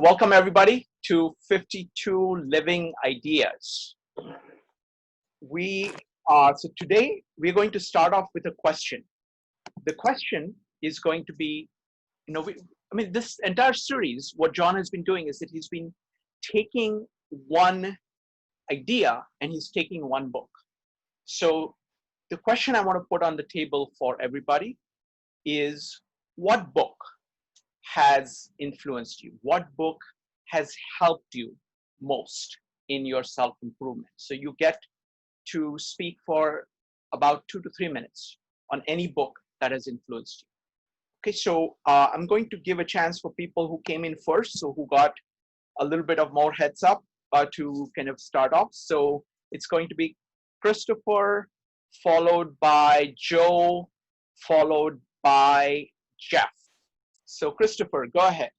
Welcome everybody to 52 Living Ideas. So today we're going to start off with a question. The question is going to be, this entire series, what John has been doing is that he's been taking one idea and he's taking one book. So the question I want to put on the table for everybody is, what book has influenced you? What book has helped you most in your self-improvement? So you get to speak for about 2 to 3 minutes on any book that has influenced you. Okay, so I'm going to give a chance for people who came in first, so who got a little bit of more heads up to kind of start off. So it's going to be Christopher, followed by Joe, followed by Jeff. So Christopher, go ahead.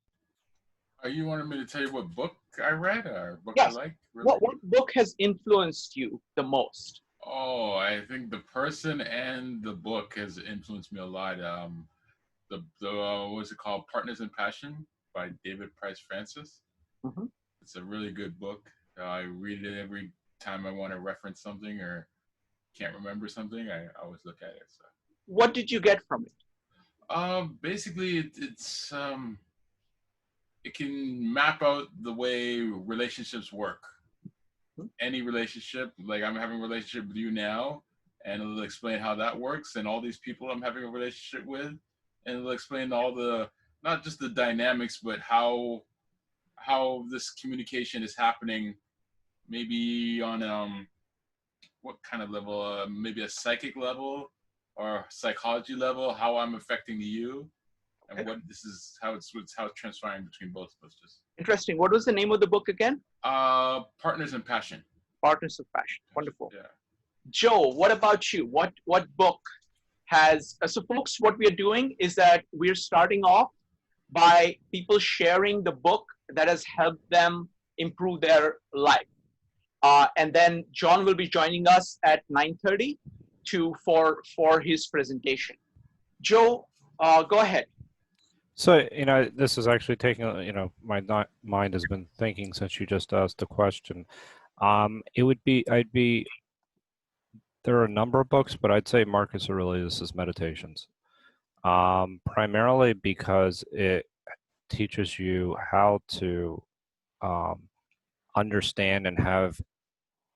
You wanted me to tell you what book I read or book Yes. I like? Really? What book has influenced you the most? Oh, I think the person and the book has influenced me a lot. What's it called? Partners in Passion by David Price Francis. Mm-hmm. It's a really good book. I read it every time I want to reference something or can't remember something. I always look at it. So. What did you get from it? Basically, it can map out the way relationships work. Any relationship, like I'm having a relationship with you now, and it'll explain how that works, and all these people I'm having a relationship with, and it'll explain all the, not just the dynamics, but how this communication is happening, maybe on what kind of level, maybe a psychic level or psychology level, how I'm affecting you. And what this is, how it's transpiring between both of us. Just interesting. What was the name of the book again? Partners in Passion. Partners in Passion. Wonderful. Yeah. Joe, what about you? What book has? So, folks, what we are doing is that we're starting off by people sharing the book that has helped them improve their life, and then John will be joining us at 9:30 for his presentation. Joe, go ahead. So, this is actually taking, my mind has been thinking since you just asked the question. There are a number of books, but I'd say Marcus Aurelius' Meditations. Primarily because it teaches you how to understand and have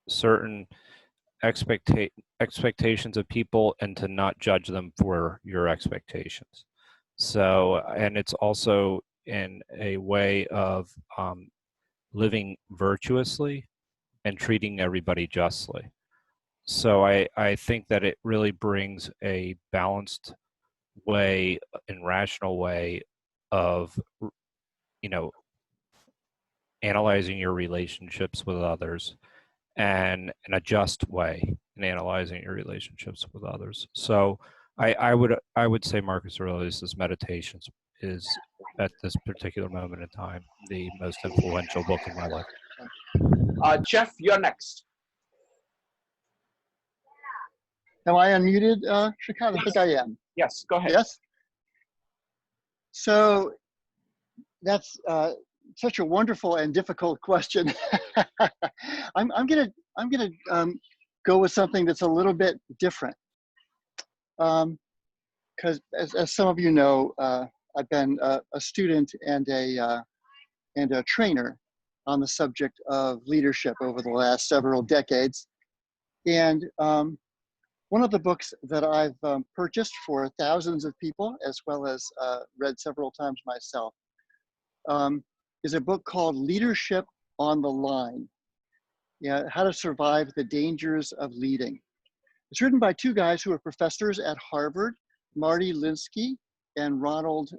certain expectations of people and to not judge them for your expectations. So, and it's also in a way of living virtuously and treating everybody justly. So I think that it really brings a balanced way and rational way of, analyzing your relationships with others, and a just way in analyzing your relationships with others. So I would say Marcus Aurelius' Meditations is, at this particular moment in time, the most influential book in my life. Jeff, you're next. Am I unmuted, Shikhat? I think I am. Yes, go ahead. Yes. So that's such a wonderful and difficult question. I'm gonna go with something that's a little bit different. Because as some of you know, I've been a student and a trainer on the subject of leadership over the last several decades. And one of the books that I've purchased for thousands of people, as well as read several times myself, is a book called Leadership on the Line. How to Survive the Dangers of Leading. It's written by two guys who are professors at Harvard, Marty Linsky and Ronald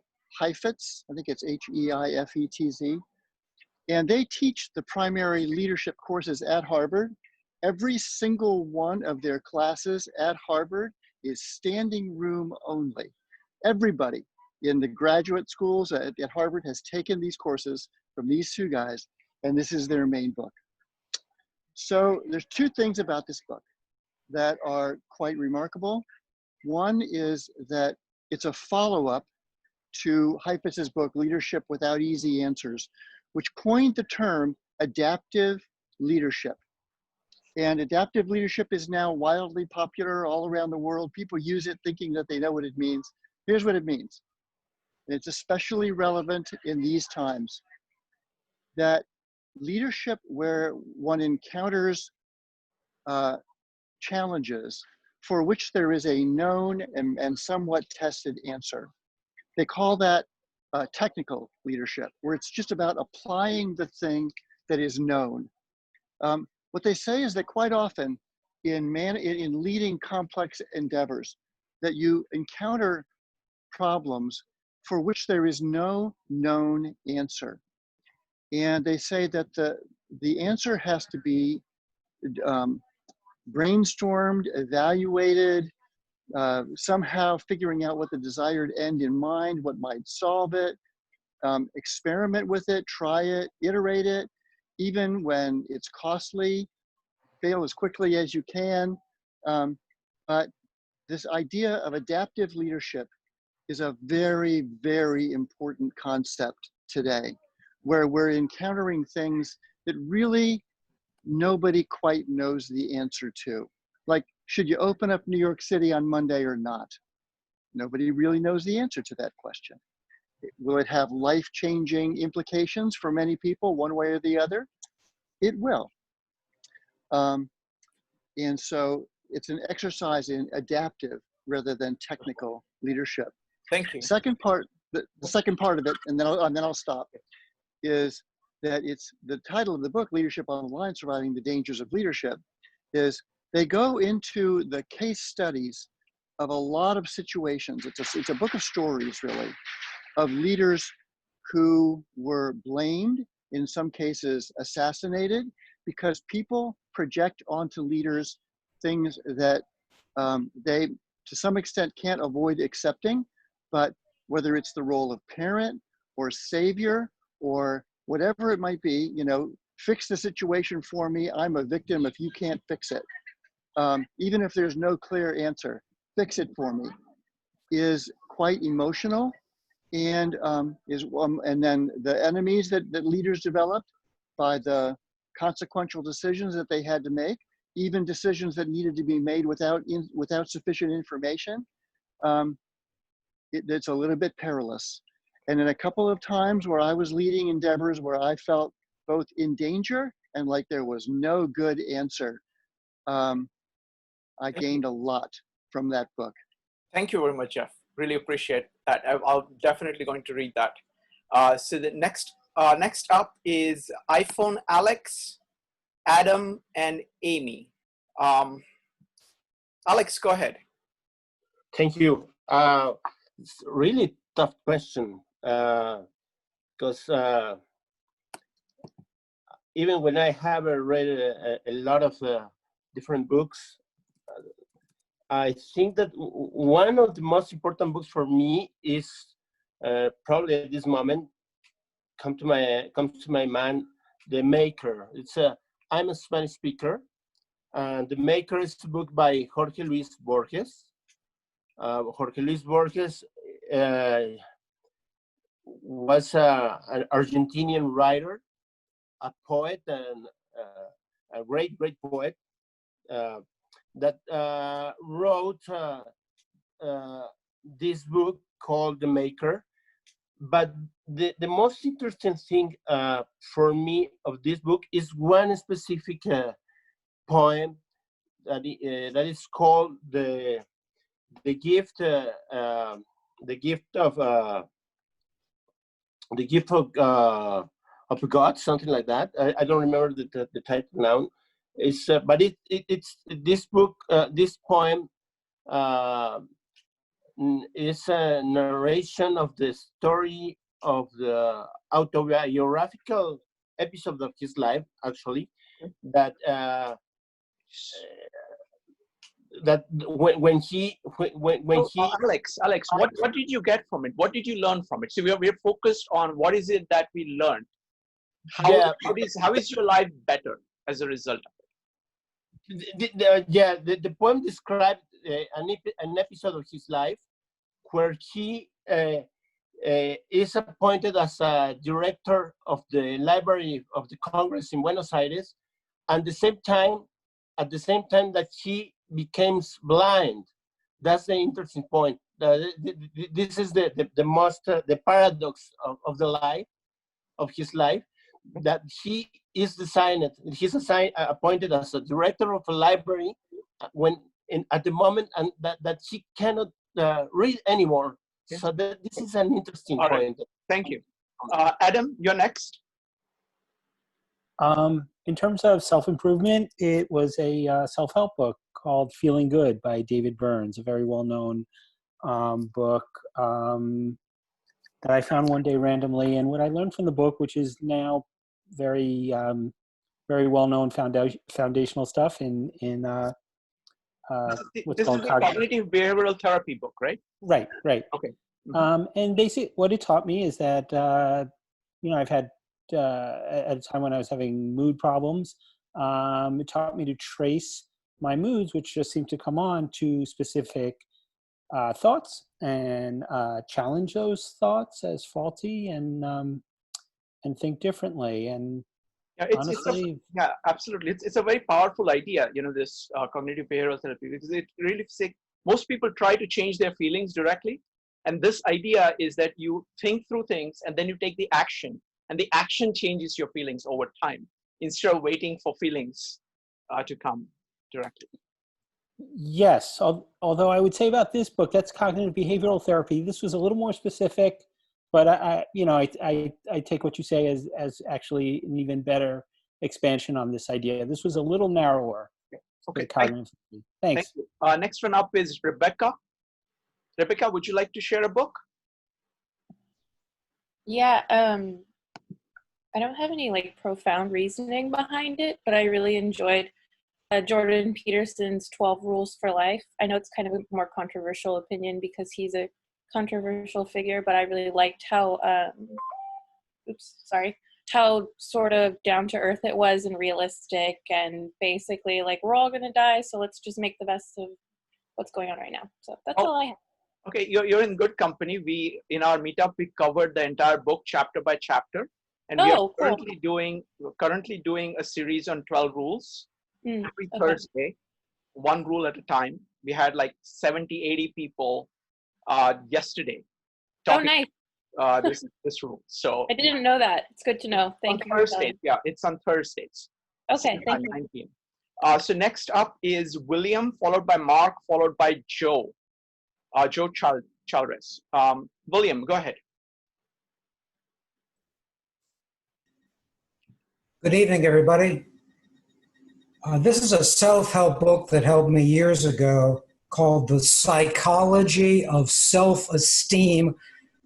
Heifetz. I think it's Heifetz. And they teach the primary leadership courses at Harvard. Every single one of their classes at Harvard is standing room only. Everybody in the graduate schools at Harvard has taken these courses from these two guys, and this is their main book. So there's two things about this book that are quite remarkable. One is that it's a follow-up to Heifetz's book, Leadership Without Easy Answers, which coined the term adaptive leadership. And adaptive leadership is now wildly popular all around the world. People use it thinking that they know what it means. Here's what it means. And it's especially relevant in these times, that leadership where one encounters challenges for which there is a known and somewhat tested answer. They call that technical leadership, where it's just about applying the thing that is known. What they say is that quite often in leading complex endeavors, that you encounter problems for which there is no known answer. And they say that the answer has to be brainstormed, evaluated, somehow figuring out what the desired end in mind, what might solve it, experiment with it, try it, iterate it, even when it's costly, fail as quickly as you can. But this idea of adaptive leadership is a very, very important concept today, where we're encountering things that really nobody quite knows the answer to. Like, should you open up New York City on Monday or not? Nobody really knows the answer to that question. Will it have life-changing implications for many people, one way or the other? It will. And so it's an exercise in adaptive rather than technical leadership. Thank you. The second part of it, and then I'll stop, is that it's the title of the book, Leadership on the Line, Surviving the Dangers of Leadership, is they go into the case studies of a lot of situations. It's a book of stories, really, of leaders who were blamed, in some cases assassinated, because people project onto leaders things that they, to some extent, can't avoid accepting, but whether it's the role of parent or savior or whatever it might be, fix the situation for me, I'm a victim if you can't fix it. Even if there's no clear answer, fix it for me, is quite emotional, and and then the enemies that leaders developed by the consequential decisions that they had to make, even decisions that needed to be made without sufficient information. It's a little bit perilous. And in a couple of times where I was leading endeavors where I felt both in danger and like there was no good answer, I gained a lot from that book. Thank you very much, Jeff. Really appreciate that. I'll definitely going to read that. So the next up is iPhone Alex, Adam, and Amy. Alex, go ahead. Thank you. It's a really tough question, because even when I have read a lot of different books, I think that one of the most important books for me is probably at this moment comes to my mind, The Maker. I'm a Spanish speaker, and The Maker is a book by Jorge Luis Borges. Jorge Luis Borges was an Argentinian writer, a poet, and a great poet that wrote this book called The Maker. But the most interesting thing for me of this book is one specific poem that is called the gift of God, something like that. I don't remember the title now. But it's this book. This poem is a narration of the story of the autobiographical episode of his life, actually, that when he Alex, what did you get from it? What did you learn from it? So we're focused on what is it that we learned. How is your life better as a result of it? The poem described an episode of his life where he is appointed as a director of the Library of the Congress in Buenos Aires, and at the same time that he becomes blind. That's the interesting point. This is the paradox of the life, of his life, that he is he's appointed as a director of a library at the moment, and that he cannot read anymore. Yeah. So this is an interesting All point. right. Thank you. Adam, you're next. In terms of self-improvement, it was a self-help book called Feeling Good by David Burns, a very well-known book that I found one day randomly. And what I learned from the book, which is now very, very well-known foundational stuff in what's This called is a cognitive behavioral therapy book, right? Right. Okay. And basically what it taught me is that, I've had, at a time when I was having mood problems, it taught me to trace my moods, which just seemed to come on, to specific thoughts, and challenge those thoughts as faulty, and think differently. And Yeah, honestly, yeah, absolutely. It's a very powerful idea, this cognitive behavioral therapy, because it really most people try to change their feelings directly. And this idea is that you think through things and then you take the action, and the action changes your feelings over time instead of waiting for feelings to come directly. yes. Although I would say about this book, that's cognitive behavioral therapy. This was a little more specific, but I take what you say as actually an even better expansion on this idea. This was a little narrower. Okay. Cognitive. Thanks. Thank you. Next one up is Rebecca. Rebecca, would you like to share a book? Yeah, I don't have any profound reasoning behind it, but I really enjoyed Jordan Peterson's 12 Rules for Life. I know it's kind of a more controversial opinion because he's a controversial figure, but I really liked how, how sort of down to earth it was and realistic, and basically we're all gonna die, so let's just make the best of what's going on right now. So that's all I have. Okay, you're in good company. We, in our meetup, we covered the entire book chapter by chapter, and we are currently doing a series on 12 rules every Thursday, one rule at a time. We had 70, 80 people yesterday talking this rule. So I didn't know that. It's good to know. Thank you. Thursdays, yeah, it's on Thursdays. Okay, thank you. 9 p.m. So next up is William, followed by Mark, followed by Joe. Joe Chalres. William, go ahead. Good evening, everybody. This is a self-help book that helped me years ago called The Psychology of Self-Esteem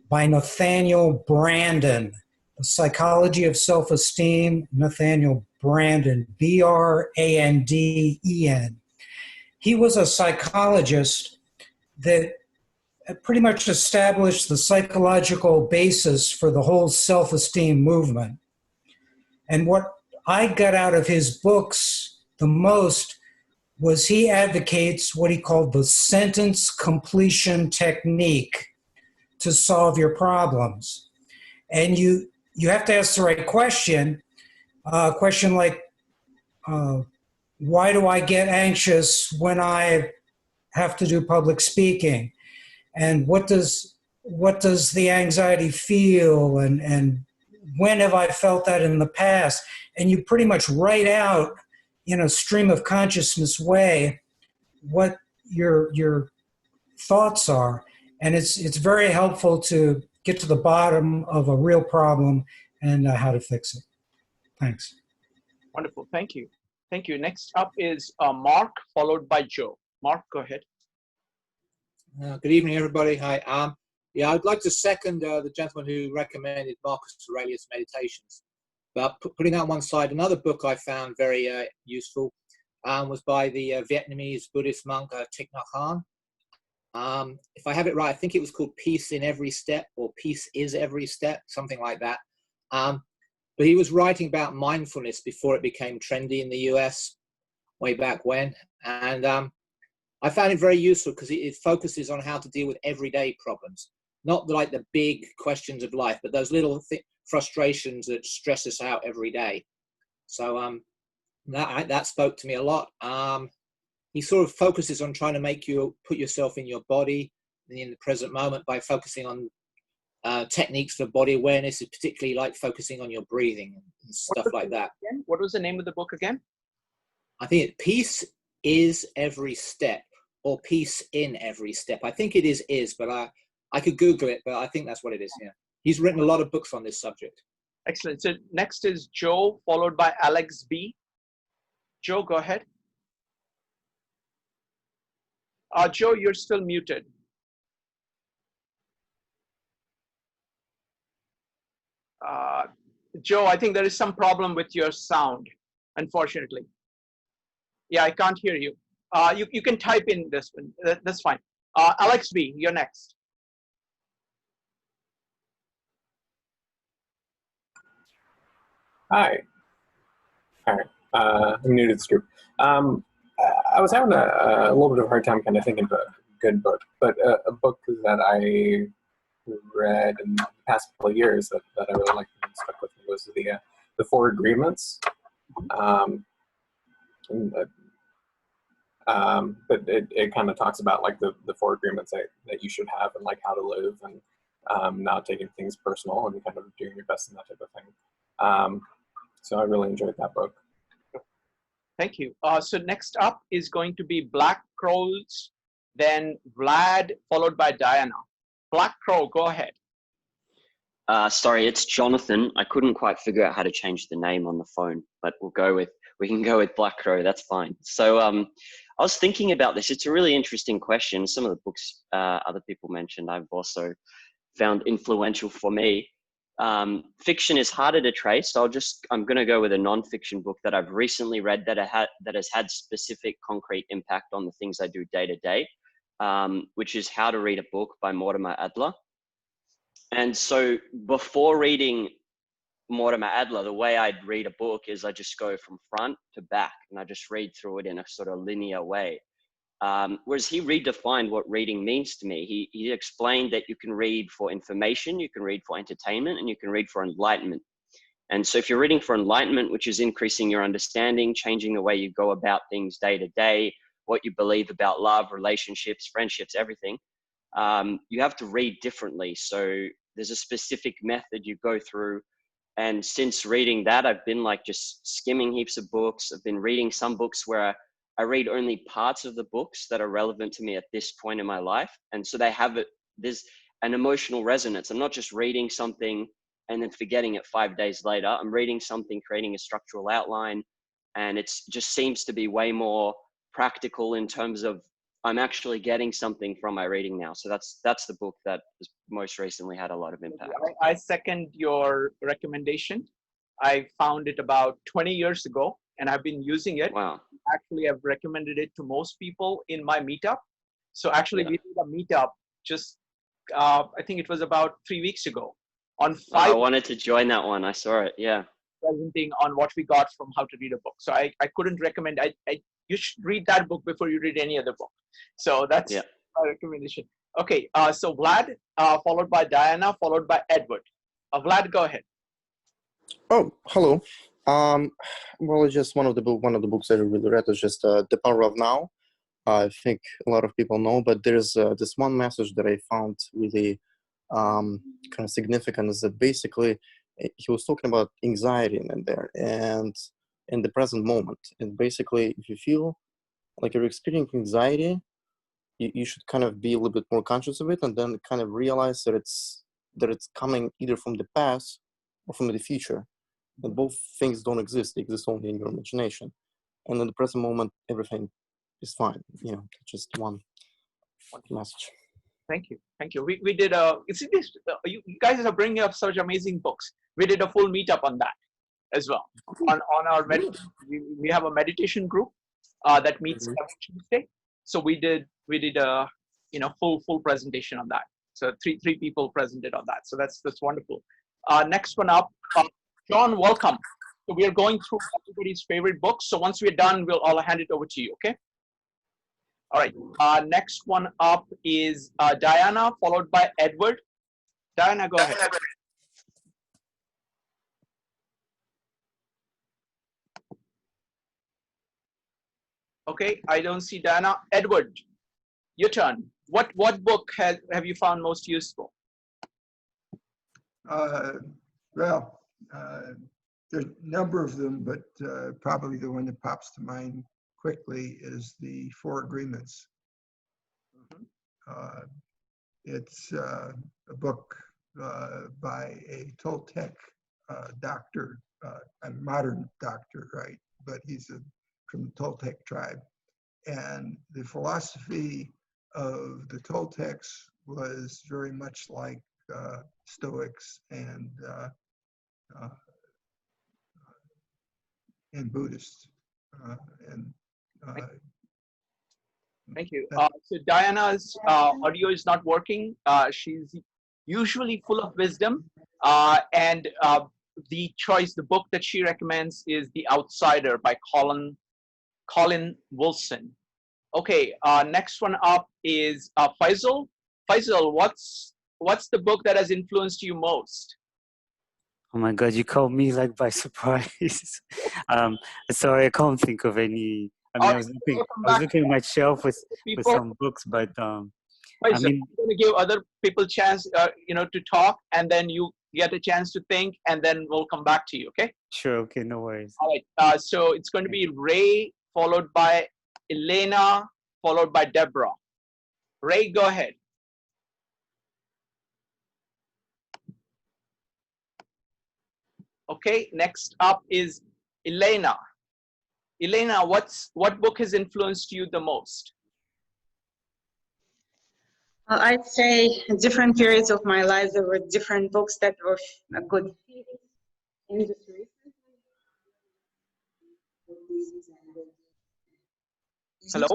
by Nathaniel Branden. The Psychology of Self-Esteem, Nathaniel Branden, B-R-A-N-D-E-N. He was a psychologist that pretty much established the psychological basis for the whole self-esteem movement. And what I got out of his books the most was he advocates what he called the sentence completion technique to solve your problems. And you have to ask the right question. A question like, why do I get anxious when I have to do public speaking? And what does the anxiety feel? And when have I felt that in the past? And you pretty much write out in a stream of consciousness way what your thoughts are. And it's very helpful to get to the bottom of a real problem and how to fix it. Thanks. Wonderful. Thank you. Thank you. Next up is Mark, followed by Joe. Mark, go ahead. Good evening, everybody. Hi. I'd like to second the gentleman who recommended Marcus Aurelius' Meditations. But putting that on one side, another book I found very useful was by the Vietnamese Buddhist monk Thich Nhat Hanh. If I have it right, I think it was called Peace in Every Step, or Peace is Every Step, something like that. But he was writing about mindfulness before it became trendy in the US way back when. And I found it very useful because it focuses on how to deal with everyday problems. not like the big questions of life, but those little frustrations that stress us out every day. So that spoke to me a lot. He sort of focuses on trying to make you put yourself in your body in the present moment by focusing on techniques for body awareness, particularly like focusing on your breathing and stuff like that. What was the name of the book again? I think peace is every step, or peace in every step. I think it is, but I could Google it, but I think that's what it is. Yeah, he's written a lot of books on this subject. Excellent. So next is Joe, followed by Alex B. Joe, go ahead. Joe, you're still muted. Joe, I think there is some problem with your sound, unfortunately. Yeah, I can't hear you. You can type in this one. That's fine. Alex B, you're next. Hi. I'm new to this group. I was having a little bit of a hard time kind of thinking of a good book, but a book that I read in the past couple of years that I really liked and stuck with me was the Four Agreements. But it kind of talks about like the four agreements that you should have and like how to live and not taking things personal and kind of doing your best in that type of thing. So I really enjoyed that book. Thank you. So next up is going to be Black Crows, then Vlad, followed by Diana. Black Crow, go ahead. Sorry, it's Jonathan. I couldn't quite figure out how to change the name on the phone, but we can go with Black Crow. That's fine. So I was thinking about this. It's a really interesting question. Some of the books other people mentioned, I've also found influential for me. Fiction is harder to trace. So I'm going to go with a non-fiction book that I've recently read that has had specific concrete impact on the things I do day to day, which is How to Read a Book by Mortimer Adler. And so before reading Mortimer Adler, the way I'd read a book is I just go from front to back and I just read through it in a sort of linear way. Whereas he redefined what reading means to me. He explained that you can read for information, you can read for entertainment, and you can read for enlightenment. And so if you're reading for enlightenment, which is increasing your understanding, changing the way you go about things day to day, what you believe about love, relationships, friendships, everything, you have to read differently. So there's a specific method you go through. And since reading that, I've been like just skimming heaps of books. I've been reading some books where I read only parts of the books that are relevant to me at this point in my life. And so there's an emotional resonance. I'm not just reading something and then forgetting it 5 days later. I'm reading something, creating a structural outline, and it just seems to be way more practical in terms of I'm actually getting something from my reading now. So that's the book that has most recently had a lot of impact. I second your recommendation. I found it about 20 years ago and I've been using it. Wow. Actually, I've recommended it to most people in my meetup. So actually we did a meetup just, I think it was about 3 weeks ago on 5. I wanted to join that one. I saw it. Yeah. Presenting on what we got from How to Read a Book. So I couldn't recommend, you should read that book before you read any other book. So that's my recommendation. Okay, so Vlad, followed by Diana, followed by Edward. Vlad, go ahead. Oh, hello. Well, it's just one of the books I really read is just The Power of Now. I think a lot of people know, but there's this one message that I found really kind of significant is that basically he was talking about anxiety in there and in the present moment. And basically, if you feel like you're experiencing anxiety, you should kind of be a little bit more conscious of it and then kind of realize that it's coming either from the past or from the future. And both things don't exist. They exist only in your imagination. And in the present moment, everything is fine. You know, just one message. Thank you. Thank you. We did you guys are bringing up such amazing books. We did a full meetup on that as well. On our we have a meditation group that meets every Tuesday. So we did a full presentation on that. So three people presented on that. So that's wonderful. Next one up, John, welcome. So we are going through everybody's favorite books. So once we're done, I'll hand it over to you. Okay. All right. Next one up is Diana, followed by Edward. Diana, go ahead. Okay, I don't see Diana. Edward, your turn. What book have you found most useful? Well, there's a number of them, but probably the one that pops to mind quickly is the Four Agreements. It's a book by a Toltec doctor, a modern doctor, right? But he's from the Toltec tribe. And the philosophy of the Toltecs was very much like Stoics and Buddhists. Thank you. So Diana's audio is not working. She's usually full of wisdom, and the book that she recommends is The Outsider by Colin Wilson. Okay, next one up is Faisal. Faisal, what's the book that has influenced you most? Oh my God, you caught me like by surprise. Sorry, I can't think of any. I mean, I was looking at my shelf with some books, but I mean, I'm going to give other people chance, to talk, and then you get a chance to think, and then we'll come back to you. Okay? Sure. Okay, no worries. All right. So it's going to be Ray, followed by Elena, followed by Deborah. Ray, go ahead. Okay. Next up is Elena. Elena, what book has influenced you the most? Well, I'd say in different periods of my life, there were different books that were good. Hello?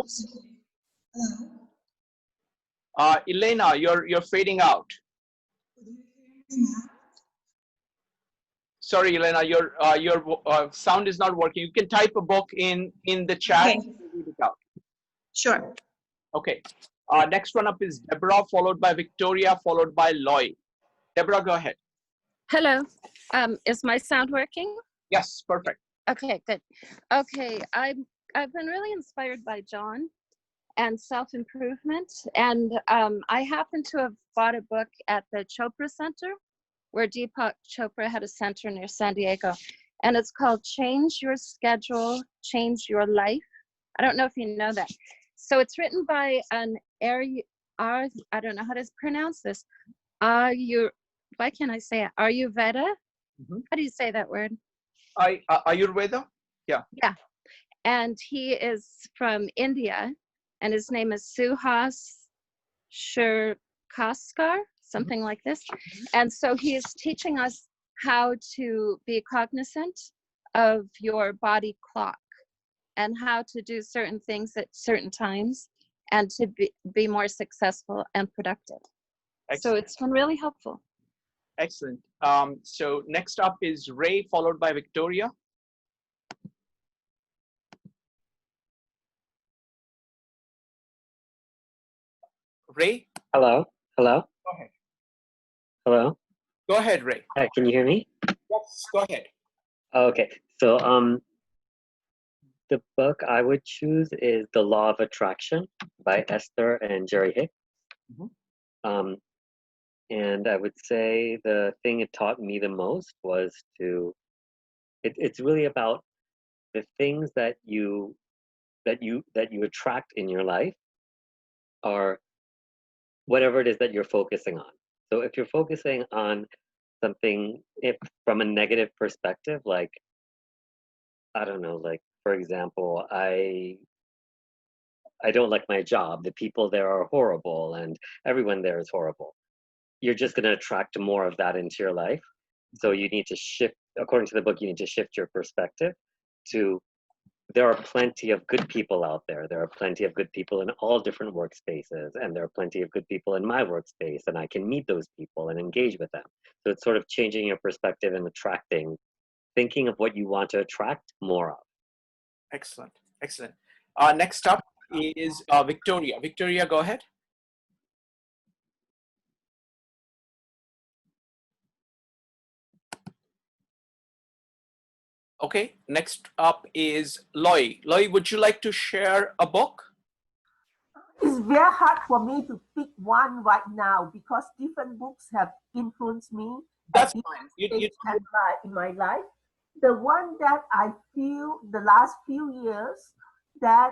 Elena, you're fading out. Sorry, Elena, your sound is not working. You can type a book in the chat. Okay. And read it out. Sure. Okay. Next one up is Deborah, followed by Victoria, followed by Lloyd. Deborah, go ahead. Hello. Is my sound working? Yes, perfect. Okay, good. Okay, I've been really inspired by John and self-improvement, and I happen to have bought a book at the Chopra Center, where Deepak Chopra had a center near San Diego, and it's called Change Your Schedule, Change Your Life. I don't know if you know that. So it's written by an I don't know how to pronounce this. Why can't I say it? Ayurveda? Mm-hmm. How do you say that word? Ayurveda? Yeah. Yeah. And he is from India, and his name is Suhas Shirkaskar, something like this. And so he is teaching us how to be cognizant of your body clock and how to do certain things at certain times and to be more successful and productive. Excellent. So it's been really helpful. Excellent. So next up is Ray, followed by Victoria. Ray? Hello? Hello? Go ahead. Hello? Go ahead, Ray. Hi, can you hear me? Yes, go ahead. Okay, so the book I would choose is The Law of Attraction by Esther and Jerry Hicks. Mm-hmm. And I would say the thing it taught me the most was it's really about the things that you attract in your life are whatever it is that you're focusing on. So if you're focusing on something from a negative perspective, like, I don't know, like, for example, I don't like my job. The people there are horrible and everyone there is horrible. You're just going to attract more of that into your life. So you need to shift, according to the book, you need to shift your perspective to there are plenty of good people out there. There are plenty of good people in all different workspaces, and there are plenty of good people in my workspace, and I can meet those people and engage with them. So it's sort of changing your perspective and thinking of what you want to attract more of. Excellent. Excellent. Next up is Victoria. Victoria, go ahead. Okay, next up is Loy. Loy, would you like to share a book? It's very hard for me to pick one right now because different books have influenced me That's at fine. different stage in my life. The one that I feel the last few years that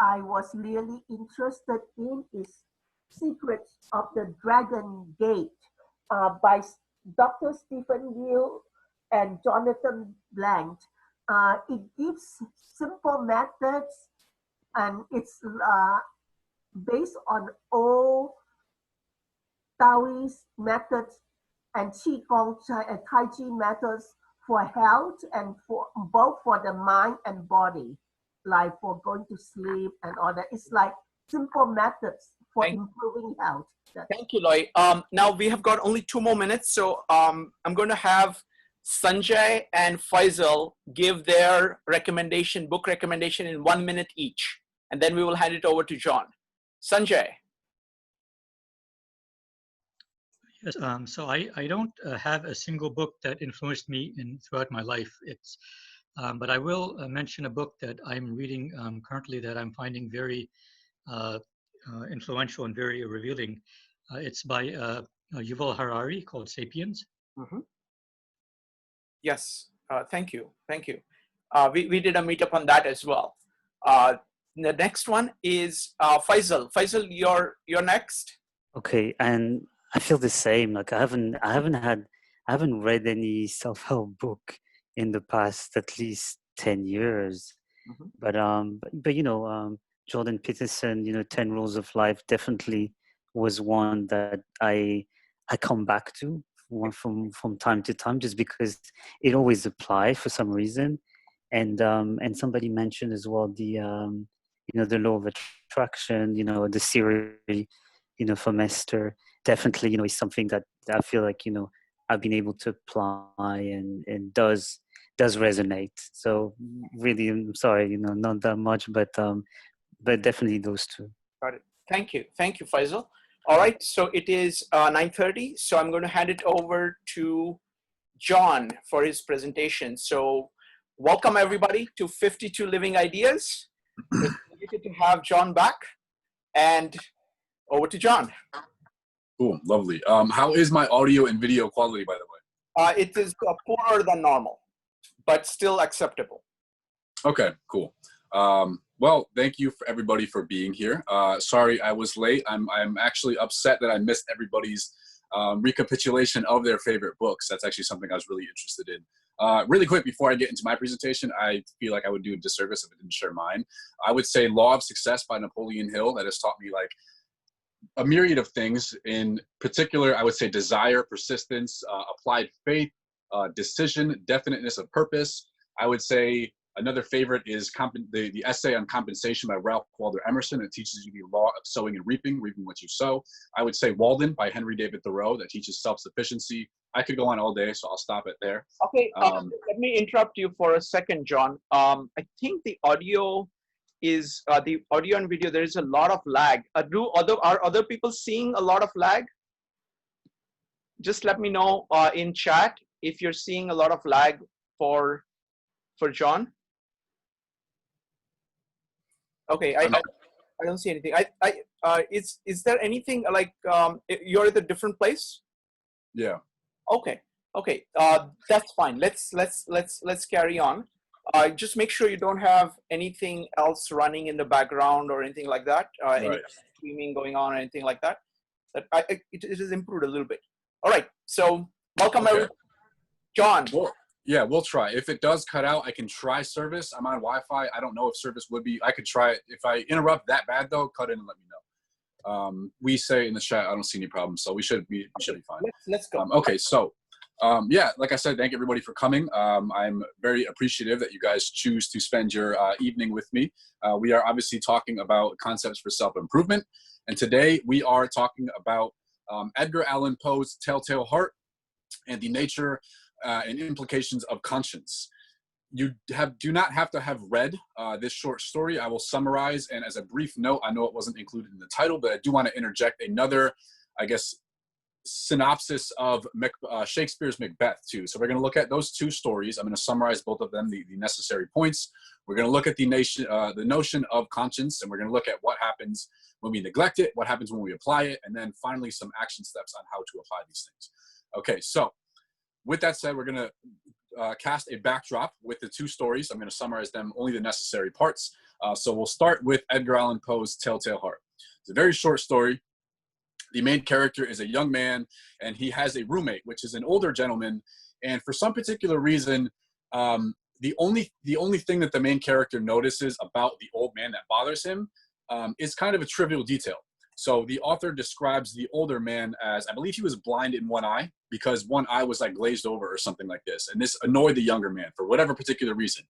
I was really interested in is Secrets of the Dragon Gate by Dr. Stephen Gill and Jonathan Blank. It gives simple methods and it's based on old Taoist methods and Qigong and Tai Chi methods for health and for both for the mind and body, like for going to sleep and all that. It's like simple methods for improving health. Thank you, Loy. Now we have got only 2 more minutes, so I'm going to have Sanjay and Faisal give their recommendation, book recommendation in 1 minute each, and then we will hand it over to John. Sanjay. Yes, so I don't have a single book that influenced me throughout my life. But I will mention a book that I'm reading currently that I'm finding very influential and very revealing. It's by Yuval Harari called *Sapiens*. Mm-hmm. Yes, thank you, thank you. We did a meetup on that as well. The next one is Faisal. Faisal, you're next. Okay, and I feel the same. Like I haven't read any self-help book in the past at least 10 years. Mm-hmm. But you know, Jordan Peterson, you know, 10 Rules of Life definitely was one that I come back to from time to time, just because it always applies for some reason. And somebody mentioned as well the you know, the law of attraction, you know, the theory, you know, from Esther, definitely, you know, is something that I feel like, you know, I've been able to apply and does resonate. So really, I'm sorry, you know, not that much, but definitely those two. Got it. Thank you, Faisal. All right, so it is 9:30, so I'm going to hand it over to John for his presentation. So welcome everybody to 52 Living Ideas. It's delighted to have John back, and over to John. Cool, lovely. How is my audio and video quality, by the way? It is poorer than normal, but still acceptable. Okay, cool. Well, thank you for everybody for being here. Sorry I was late. I'm actually upset that I missed everybody's recapitulation of their favorite books. That's actually something I was really interested in. Really quick, before I get into my presentation, I feel like I would do a disservice if I didn't share mine. I would say Law of Success by Napoleon Hill. That has taught me like a myriad of things. In particular, I would say desire, persistence, applied faith, decision, definiteness of purpose. I would say another favorite is the essay on compensation by Ralph Waldo Emerson. It teaches you the law of sowing and reaping what you sow. I would say Walden by Henry David Thoreau, that teaches self-sufficiency. I could go on all day, so I'll stop it there. Okay, let me interrupt you for a second, John. I think the audio is, the audio and video, there is a lot of lag. Are other people seeing a lot of lag? Just let me know in chat if you're seeing a lot of lag for John. Okay, I don't see anything. Is there anything like you're at a different place? Yeah. Okay. That's fine. Let's carry on. Just make sure you don't have anything else running in the background or anything like that. Any streaming going on or anything like that. It has improved a little bit. All right. So welcome everyone. John. Cool. Yeah, we'll try. If it does cut out, I can try service. I'm on Wi-Fi. I don't know if service would be. I could try it. If I interrupt that bad though, cut in and let me know. We say in the chat, I don't see any problems, so we should be fine. Let's go. Okay, so yeah, like I said, thank everybody for coming. I'm very appreciative that you guys choose to spend your evening with me. We are obviously talking about concepts for self-improvement, and today we are talking about Edgar Allan Poe's Telltale Heart and the nature and implications of conscience. You do not have to have read this short story. I will summarize, and as a brief note, I know it wasn't included in the title, but I do want to interject another, I guess, synopsis of Shakespeare's Macbeth too. So we're going to look at those two stories. I'm going to summarize both of them, the necessary points. We're going to look at the notion of conscience, and we're going to look at what happens when we neglect it, what happens when we apply it, and then finally some action steps on how to apply these things. Okay, so with that said, we're going to cast a backdrop with the two stories. I'm going to summarize them, only the necessary parts. So we'll start with Edgar Allan Poe's Telltale Heart. It's a very short story. The main character is a young man, and he has a roommate, which is an older gentleman. And for some particular reason, the only thing that the main character notices about the old man that bothers him is kind of a trivial detail. So the author describes the older man as, I believe he was blind in one eye because one eye was like glazed over or something like this. And this annoyed the younger man for whatever particular reason.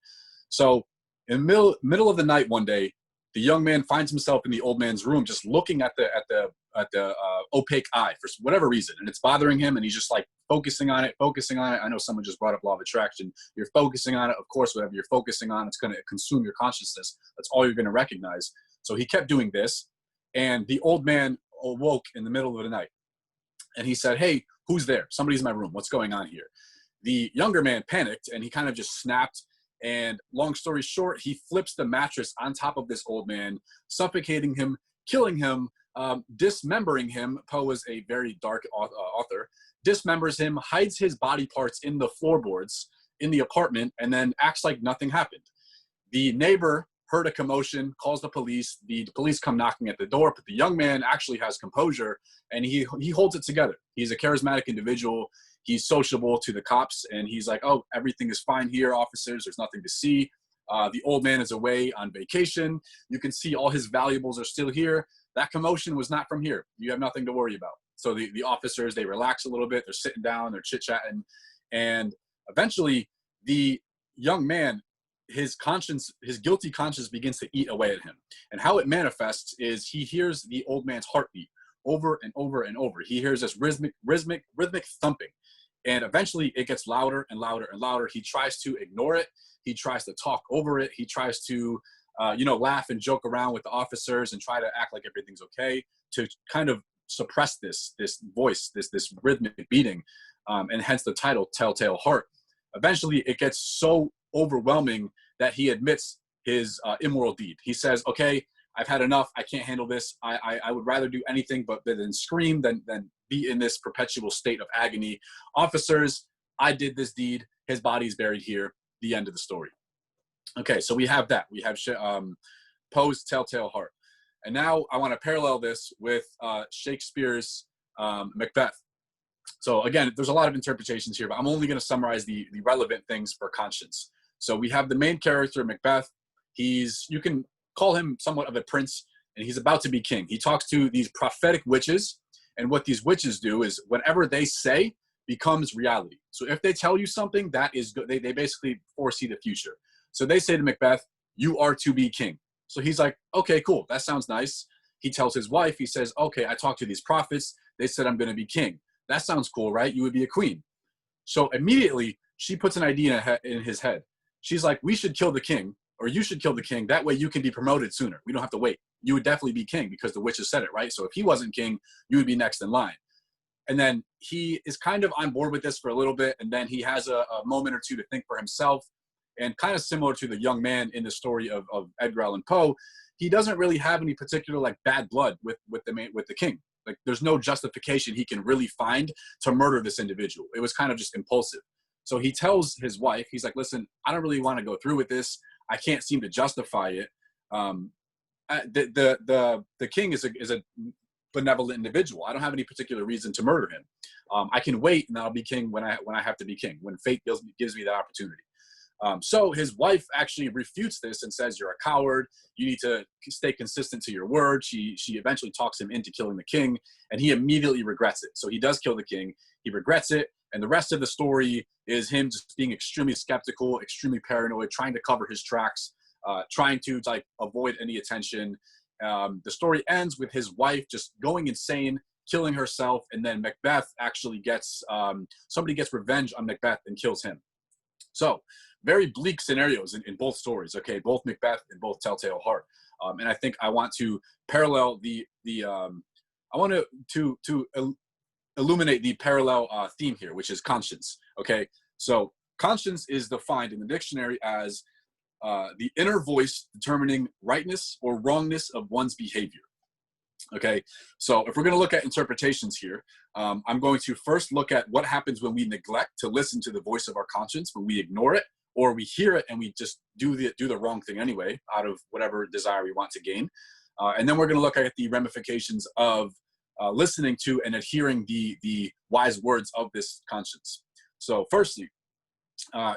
So in the middle of the night one day, the young man finds himself in the old man's room just looking at the opaque eye for whatever reason, and it's bothering him, and he's just like focusing on it. I know someone just brought up law of attraction. You're focusing on it. Of course, whatever you're focusing on, it's going to consume your consciousness. That's all you're going to recognize. So he kept doing this, and the old man awoke in the middle of the night, and he said, "Hey, who's there? Somebody's in my room. What's going on here?" The younger man panicked, and he kind of just snapped. And long story short, he flips the mattress on top of this old man, suffocating him, killing him, dismembering him. Poe was a very dark author. Dismembers him, hides his body parts in the floorboards in the apartment, and then acts like nothing happened. The neighbor heard a commotion, calls the police. The police come knocking at the door, but the young man actually has composure, and he holds it together. He's a charismatic individual. He's sociable to the cops, and he's like, "Oh, everything is fine here, officers. There's nothing to see." The old man is away on vacation. You can see all his valuables are still here. That commotion was not from here. You have nothing to worry about. So the officers, they relax a little bit. They're sitting down, they're chit-chatting. And eventually the young man, his guilty conscience begins to eat away at him. And how it manifests is he hears the old man's heartbeat over and over and over. He hears this rhythmic thumping. And eventually it gets louder and louder and louder. He tries to ignore it. He tries to talk over it. He tries to, laugh and joke around with the officers and try to act like everything's okay to kind of suppress this voice, this rhythmic beating, and hence the title Telltale Heart. Eventually it gets so overwhelming that he admits his immoral deed. He says, "Okay, I've had enough. I can't handle this. I would rather do anything but than scream than be in this perpetual state of agony. Officers, I did this deed. His body's buried here." The end of the story. Okay, so we have that. We have Poe's Telltale Heart. And now I want to parallel this with Shakespeare's Macbeth. So again, there's a lot of interpretations here, but I'm only going to summarize the relevant things for conscience. So we have the main character, Macbeth. You can call him somewhat of a prince, and he's about to be king. He talks to these prophetic witches, and what these witches do is whatever they say becomes reality. So if they tell you something, that is good. They basically foresee the future. So they say to Macbeth, "You are to be king." So he's like, "Okay, cool. That sounds nice." He tells his wife, he says, "Okay, I talked to these prophets. They said I'm going to be king. That sounds cool, right? You would be a queen." So immediately she puts an idea in his head. She's like, "We should kill the king, or you should kill the king. That way you can be promoted sooner. We don't have to wait. You would definitely be king because the witches said it, right? So if he wasn't king, you would be next in line." And then he is kind of on board with this for a little bit, and then he has a moment or two to think for himself. And kind of similar to the young man in the story of Edgar Allan Poe, he doesn't really have any particular like bad blood with the king. Like there's no justification he can really find to murder this individual. It was kind of just impulsive. So he tells his wife, he's like, "Listen, I don't really want to go through with this. I can't seem to justify it. The king is a benevolent individual. I don't have any particular reason to murder him. I can wait, and I'll be king when I have to be king, when fate gives me the opportunity." So his wife actually refutes this and says, "You're a coward. You need to stay consistent to your word." She eventually talks him into killing the king, and he immediately regrets it. So he does kill the king. He regrets it. And the rest of the story is him just being extremely skeptical, extremely paranoid, trying to cover his tracks, trying to like avoid any attention. The story ends with his wife just going insane, killing herself. And then Macbeth actually somebody gets revenge on Macbeth and kills him. So very bleak scenarios in both stories, okay? Both Macbeth and both Telltale Heart. And I think I want to parallel I want to illuminate the parallel theme here, which is conscience. Okay, so conscience is defined in the dictionary as the inner voice determining rightness or wrongness of one's behavior. Okay, so if we're going to look at interpretations here, I'm going to first look at what happens when we neglect to listen to the voice of our conscience, when we ignore it, or we hear it and we just do the wrong thing anyway, out of whatever desire we want to gain. And then we're going to look at the ramifications of listening to and adhering the wise words of this conscience. So firstly,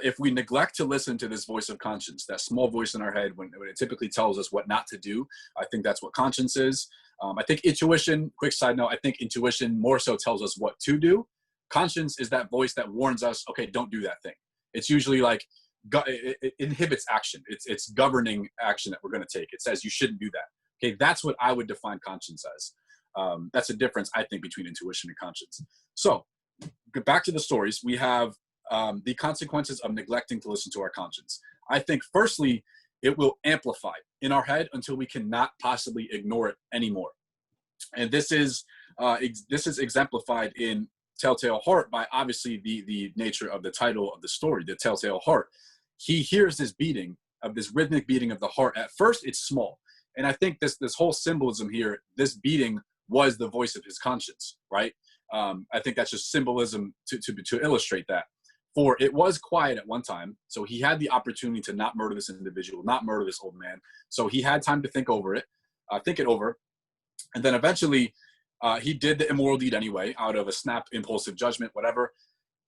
if we neglect to listen to this voice of conscience, that small voice in our head when it typically tells us what not to do, I think that's what conscience is. I think intuition, quick side note, I think intuition more so tells us what to do. Conscience is that voice that warns us, okay, don't do that thing. It's usually like, it inhibits action. It's governing action that we're going to take. It says you shouldn't do that. Okay, that's what I would define conscience as. That's a difference, I think, between intuition and conscience. So, back to the stories. We have the consequences of neglecting to listen to our conscience. I think, firstly, it will amplify in our head until we cannot possibly ignore it anymore. And this is exemplified in Telltale Heart by obviously the nature of the title of the story, the Telltale Heart. He hears this beating, of this rhythmic beating of the heart. At first, it's small. And I think this whole symbolism here, this beating was the voice of his conscience, right? I think that's just symbolism to illustrate that. For it was quiet at one time, so he had the opportunity to not murder this individual, not murder this old man. So he had time to think over it, think it over. And then eventually, he did the immoral deed anyway, out of a snap, impulsive judgment, whatever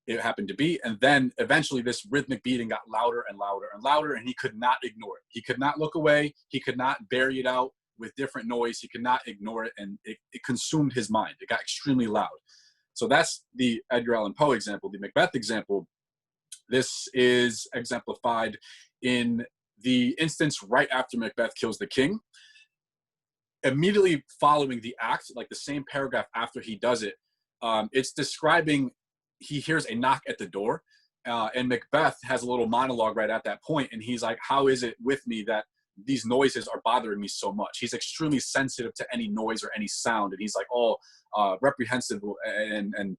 it happened to be. And then eventually this rhythmic beating got louder and louder and louder, and he could not ignore it. He could not look away. He could not bury it out with different noise. He could not ignore it, and it consumed his mind. It got extremely loud. So that's the Edgar Allan Poe example. The Macbeth example, this is exemplified in the instance right after Macbeth kills the king. Immediately following the act, like the same paragraph after he does it, it's describing, he hears a knock at the door, and Macbeth has a little monologue right at that point, and he's like, how is it with me that these noises are bothering me so much? He's extremely sensitive to any noise or any sound, and he's like all reprehensive and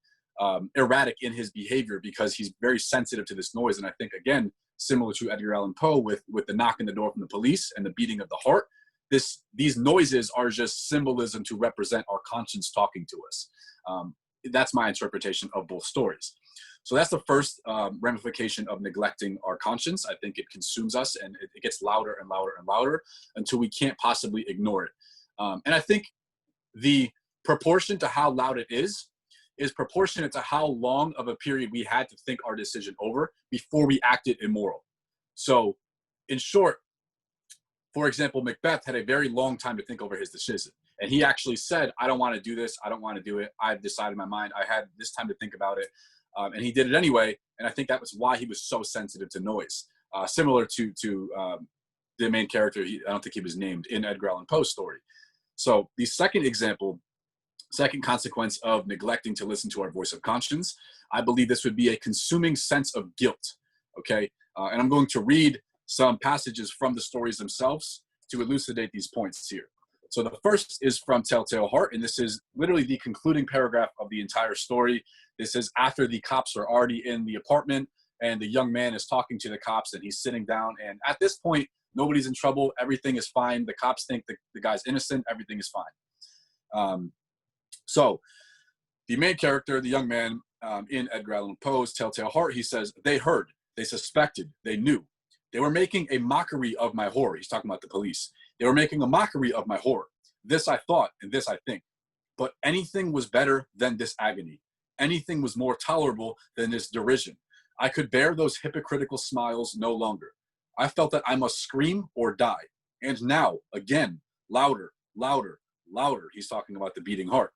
erratic in his behavior because he's very sensitive to this noise. And I think, again, similar to Edgar Allan Poe with the knock on the door from the police and the beating of the heart, these noises are just symbolism to represent our conscience talking to us. That's my interpretation of both stories. So that's the first ramification of neglecting our conscience. I think it consumes us, and it gets louder and louder and louder until we can't possibly ignore it. And I think the proportion to how loud it is proportionate to how long of a period we had to think our decision over before we acted immoral. So in short, for example, Macbeth had a very long time to think over his decision. And he actually said, I don't want to do this. I don't want to do it. I've decided in my mind. I had this time to think about it. And he did it anyway. And I think that was why he was so sensitive to noise. Similar to the main character, I don't think he was named, in Edgar Allan Poe's story. So the second example, second consequence of neglecting to listen to our voice of conscience, I believe this would be a consuming sense of guilt. Okay. And I'm going to read some passages from the stories themselves to elucidate these points here. So the first is from Telltale Heart, and this is literally the concluding paragraph of the entire story. This is after the cops are already in the apartment, and the young man is talking to the cops, and he's sitting down. And at this point, nobody's in trouble. Everything is fine. The cops think the guy's innocent. Everything is fine. So the main character, the young man in Edgar Allan Poe's Telltale Heart, he says, they heard, they suspected, they knew. They were making a mockery of my horror. He's talking about the police. They were making a mockery of my horror. This I thought, and this I think. But anything was better than this agony. Anything was more tolerable than this derision. I could bear those hypocritical smiles no longer. I felt that I must scream or die. And now, again, louder, louder, louder. He's talking about the beating heart.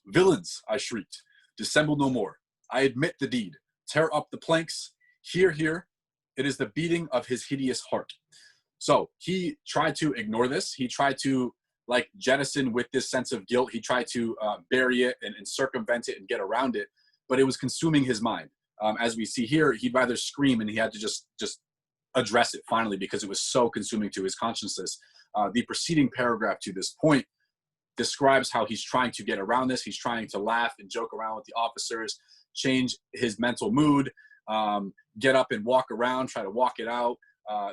Villains, I shrieked. Dissemble no more. I admit the deed. Tear up the planks. Hear, hear. It is the beating of his hideous heart. So he tried to ignore this. He tried to jettison with this sense of guilt. He tried to bury it and circumvent it and get around it, but it was consuming his mind. As we see here, he'd rather scream, and he had to just address it finally because it was so consuming to his consciousness. The preceding paragraph to this point describes how he's trying to get around this. He's trying to laugh and joke around with the officers, change his mental mood, get up and walk around, try to walk it out,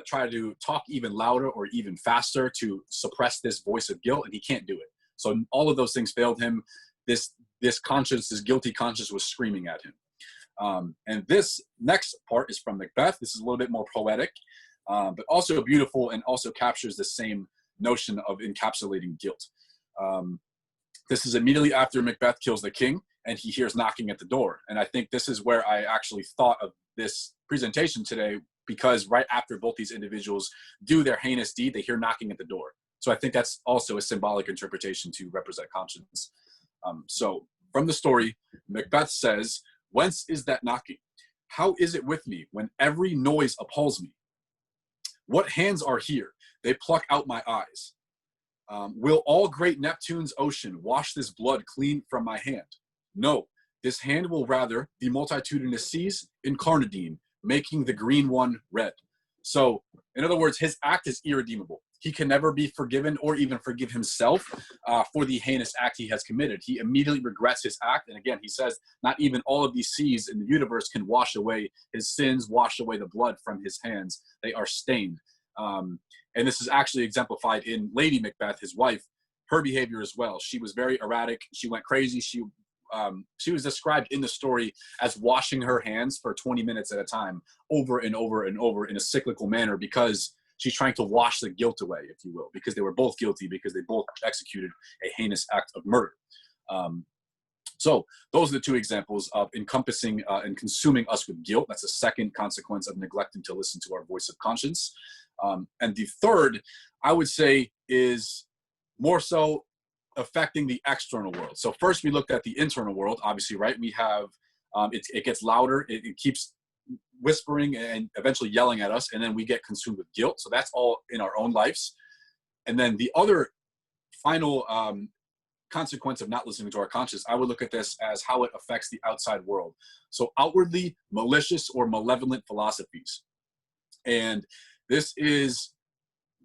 try to talk even louder or even faster to suppress this voice of guilt, and he can't do it. So all of those things failed him. This conscience, this guilty conscience, was screaming at him. And this next part is from Macbeth. This is a little bit more poetic, but also beautiful, and also captures the same notion of encapsulating guilt. This is immediately after Macbeth kills the king, and he hears knocking at the door. And I think this is where I actually thought of this presentation today, because right after both these individuals do their heinous deed, they hear knocking at the door. So I think that's also a symbolic interpretation to represent conscience. So from the story, Macbeth says, "Whence is that knocking? How is it with me when every noise appalls me? What hands are here? They pluck out my eyes. Will all great Neptune's ocean wash this blood clean from my hand? No, this hand will rather the multitudinous seas incarnadine, making the green one red." So, in other words, his act is irredeemable. He can never be forgiven or even forgive himself for the heinous act he has committed. He immediately regrets his act. And again, he says, not even all of these seas in the universe can wash away his sins, wash away the blood from his hands. They are stained. And this is actually exemplified in Lady Macbeth, his wife, her behavior as well. She was very erratic. She went crazy. She was described in the story as washing her hands for 20 minutes at a time, over and over and over, in a cyclical manner, because she's trying to wash the guilt away, if you will, because they were both guilty, because they both executed a heinous act of murder. So those are the two examples of encompassing and consuming us with guilt. That's the second consequence of neglecting to listen to our voice of conscience. And the third, I would say, is more so affecting the external world. So first we looked at the internal world, obviously, right? We have, it gets louder, it keeps whispering and eventually yelling at us, and then we get consumed with guilt. So that's all in our own lives. And then the other final consequence of not listening to our conscience, I would look at this as how it affects the outside world. So outwardly malicious or malevolent philosophies. And this is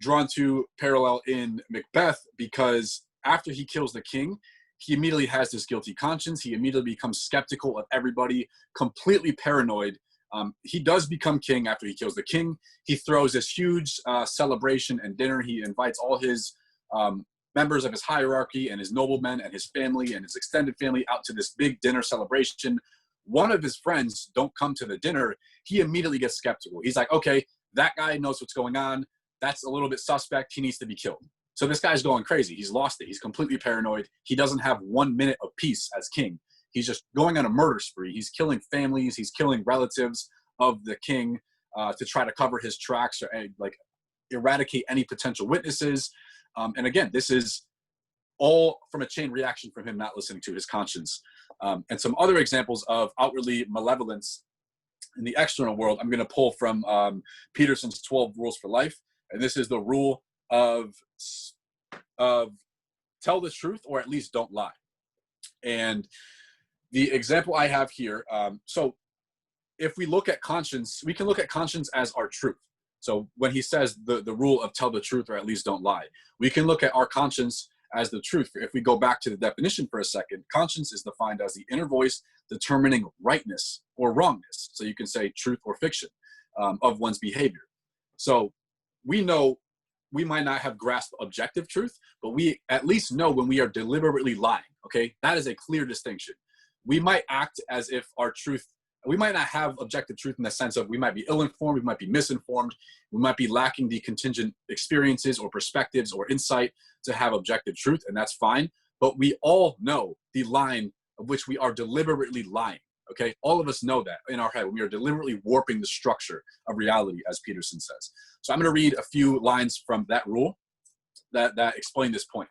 drawn to parallel in Macbeth, because after he kills the king, he immediately has this guilty conscience. He immediately becomes skeptical of everybody, completely paranoid. He does become king after he kills the king. He throws this huge celebration and dinner. He invites all his members of his hierarchy and his noblemen and his family and his extended family out to this big dinner celebration. One of his friends don't come to the dinner. He immediately gets skeptical. He's like, okay, that guy knows what's going on. That's a little bit suspect. He needs to be killed. So this guy's going crazy. He's lost it. He's completely paranoid. He doesn't have 1 minute of peace as king. He's just going on a murder spree. He's killing families. He's killing relatives of the king to try to cover his tracks or like eradicate any potential witnesses. And again, this is all from a chain reaction from him not listening to his conscience. And some other examples of outwardly malevolence in the external world, I'm going to pull from Peterson's 12 Rules for Life. And this is the rule of tell the truth, or at least don't lie. And the example I have here, so if we look at conscience, we can look at conscience as our truth. So when he says the rule of tell the truth, or at least don't lie, we can look at our conscience as the truth. If we go back to the definition for a second, conscience is defined as the inner voice determining rightness or wrongness. So you can say truth or fiction of one's behavior. So we know we might not have grasped objective truth, but we at least know when we are deliberately lying, okay? That is a clear distinction. We might act as if our truth, we might not have objective truth in the sense of we might be ill-informed, we might be misinformed, we might be lacking the contingent experiences or perspectives or insight to have objective truth, and that's fine. But we all know the line of which we are deliberately lying, okay? All of us know that in our head when we are deliberately warping the structure of reality, as Peterson says. So I'm going to read a few lines from that rule that explain this point.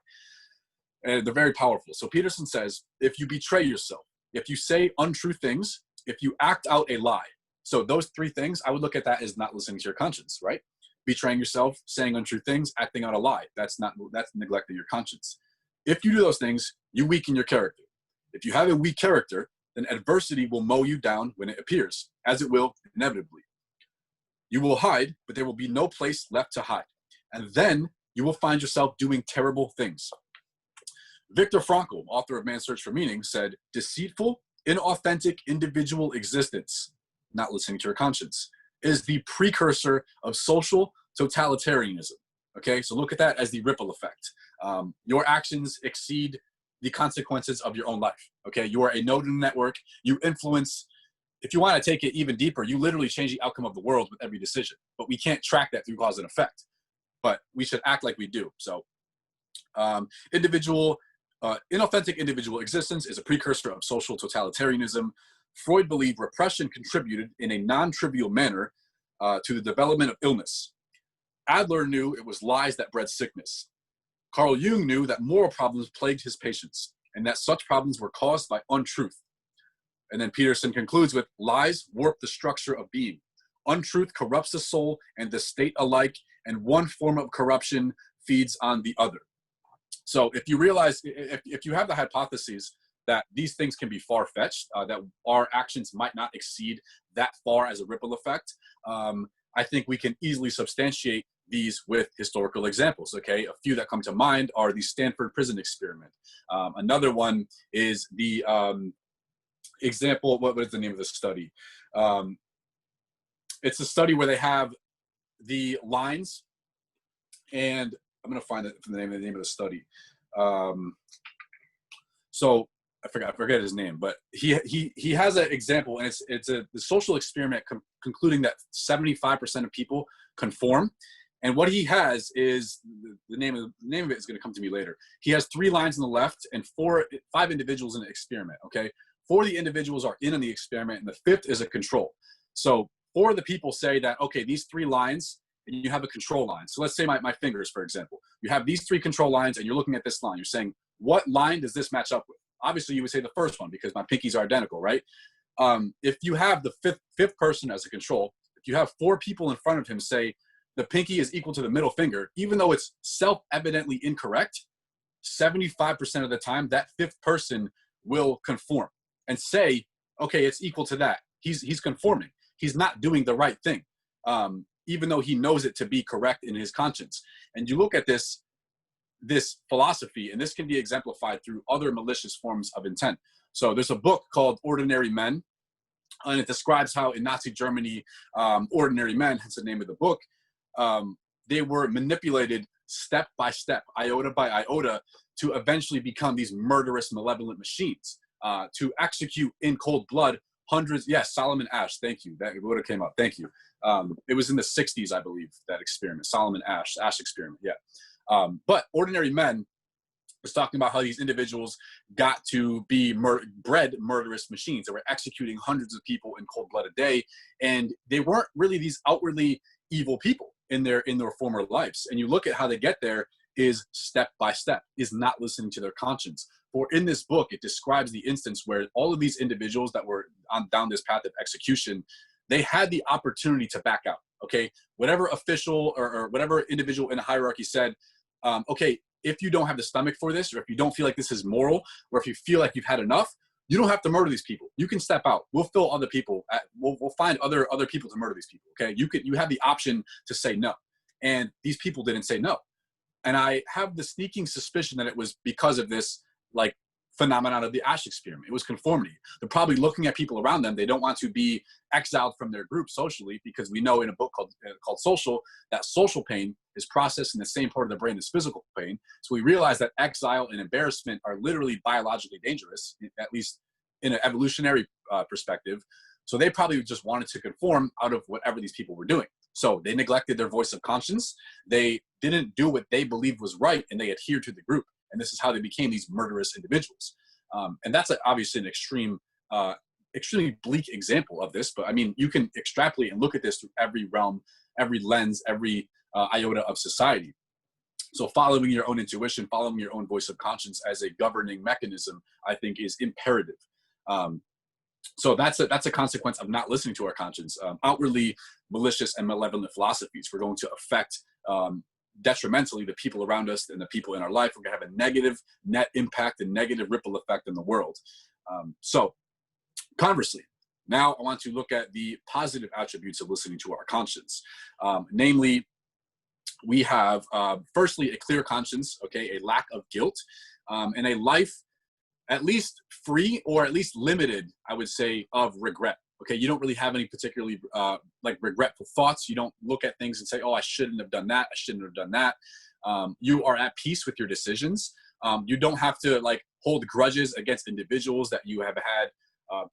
And they're very powerful. So Peterson says, if you betray yourself, if you say untrue things, if you act out a lie. So those three things, I would look at that as not listening to your conscience, right? Betraying yourself, saying untrue things, acting out a lie. That's neglecting your conscience. If you do those things, you weaken your character. If you have a weak character, then adversity will mow you down when it appears, as it will inevitably. You will hide, but there will be no place left to hide. And then you will find yourself doing terrible things. Viktor Frankl, author of Man's Search for Meaning, said, deceitful, inauthentic individual existence, not listening to your conscience, is the precursor of social totalitarianism. Okay, so look at that as the ripple effect. Your actions exceed the consequences of your own life. Okay, you are a node in the network. You influence, if you want to take it even deeper, you literally change the outcome of the world with every decision. But we can't track that through cause and effect. But we should act like we do. So inauthentic individual existence is a precursor of social totalitarianism. Freud believed repression contributed in a non-trivial manner to the development of illness. Adler knew it was lies that bred sickness. Carl Jung knew that moral problems plagued his patients and that such problems were caused by untruth. And then Peterson concludes with, lies warp the structure of being. Untruth corrupts the soul and the state alike, and one form of corruption feeds on the other. So if you realize, if you have the hypotheses that these things can be far-fetched, that our actions might not exceed that far as a ripple effect, I think we can easily substantiate these with historical examples. Okay, a few that come to mind are the Stanford prison experiment. Another one is the example, what is the name of the study? It's a study where they have the lines, and I'm going to find the name of the study. So I forget his name, but he has an example, and it's the social experiment concluding that 75% of people conform. And what he has is the name of it is going to come to me later. He has 3 lines on the left and 5 individuals in the experiment. Okay, 4 of the individuals are in on the experiment, and the 5th is a control. So 4 of the people say that, okay, these 3 lines, and you have a control line. So let's say my fingers, for example. You have these 3 control lines, and you're looking at this line. You're saying, what line does this match up with? Obviously, you would say the first one because my pinkies are identical, right? If you have the fifth person as a control, if you have 4 people in front of him say the pinky is equal to the middle finger, even though it's self-evidently incorrect, 75% of the time, that 5th person will conform and say, okay, it's equal to that. He's conforming. He's not doing the right thing, even though he knows it to be correct in his conscience. And you look at this philosophy, and this can be exemplified through other malicious forms of intent. So there's a book called Ordinary Men, and it describes how in Nazi Germany, ordinary men, hence the name of the book, they were manipulated step by step, iota by iota, to eventually become these murderous, malevolent machines, to execute in cold blood hundreds. Yes, Solomon Asch, thank you. That would have came up, thank you. It was in the 60s, I believe, that experiment, Solomon Asch experiment, yeah. But Ordinary Men was talking about how these individuals got to be bred murderous machines that were executing hundreds of people in cold blood a day, and they weren't really these outwardly evil people in their former lives. And you look at how they get there is step by step, is not listening to their conscience. For in this book, it describes the instance where all of these individuals that were down this path of execution, they had the opportunity to back out. Okay, whatever official or whatever individual in a hierarchy said, okay, if you don't have the stomach for this, or if you don't feel like this is moral, or if you feel like you've had enough, you don't have to murder these people. You can step out. We'll fill other people. We'll find other people to murder these people. Okay, you have the option to say no, and these people didn't say no. And I have the sneaking suspicion that it was because of this like phenomenon of the Asch experiment. It was conformity. They're probably looking at people around them. They don't want to be exiled from their group socially, because we know in a book called Social, that social pain is processed in the same part of the brain as physical pain. So we realize that exile and embarrassment are literally biologically dangerous, at least in an evolutionary perspective. So they probably just wanted to conform out of whatever these people were doing. So they neglected their voice of conscience. They didn't do what they believed was right, and they adhered to the group. And this is how they became these murderous individuals. And that's obviously an extremely bleak example of this. But I mean, you can extrapolate and look at this through every realm, every lens, every iota of society. So following your own intuition, following your own voice of conscience as a governing mechanism, I think is imperative. So that's a consequence of not listening to our conscience. Outwardly malicious and malevolent philosophies were going to affect detrimentally the people around us and the people in our life. We're going to have a negative net impact and negative ripple effect in the world. So conversely, now I want to look at the positive attributes of listening to our conscience. Namely, we have, firstly, a clear conscience, okay, a lack of guilt. and a life at least free or at least limited, I would say, of regret. Okay, you don't really have any particularly like regretful thoughts. You don't look at things and say, oh, I shouldn't have done that. I shouldn't have done that. You are at peace with your decisions. You don't have to like hold grudges against individuals that you have had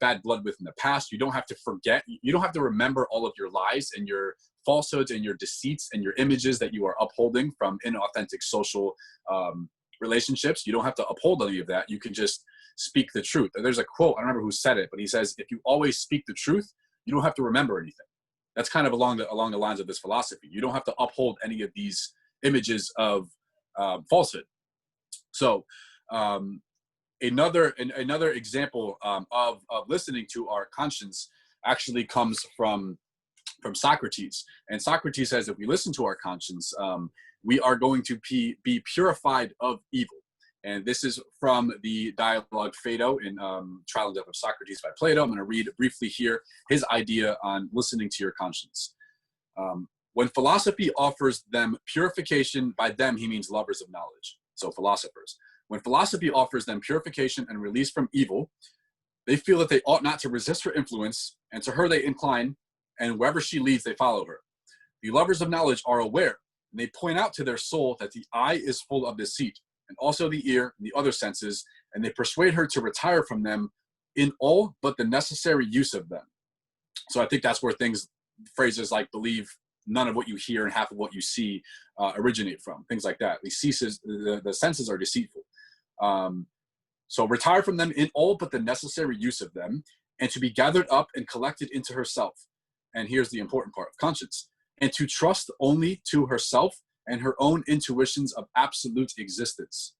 bad blood with in the past. You don't have to forget. You don't have to remember all of your lies and your falsehoods and your deceits and your images that you are upholding from inauthentic social relationships. You don't have to uphold any of that. You can just speak the truth. There's a quote, I don't remember who said it, but he says, if you always speak the truth, you don't have to remember anything. That's kind of along the lines of this philosophy. You don't have to uphold any of these images of falsehood. So another example of listening to our conscience actually comes from Socrates. And Socrates says, if we listen to our conscience, we are going to be purified of evil. And this is from the dialogue Phaedo in Trial and Death of Socrates by Plato. I'm going to read briefly here his idea on listening to your conscience. When philosophy offers them purification, by them he means lovers of knowledge, so philosophers. When philosophy offers them purification and release from evil, they feel that they ought not to resist her influence, and to her they incline, and wherever she leads, they follow her. The lovers of knowledge are aware, and they point out to their soul that the eye is full of deceit, and also the ear and the other senses, and they persuade her to retire from them in all but the necessary use of them. So I think that's where phrases like believe none of what you hear and half of what you see originate from, things like that. The senses are deceitful. So retire from them in all but the necessary use of them, and to be gathered up and collected into herself. And here's the important part of conscience: and to trust only to herself and her own intuitions of absolute existence,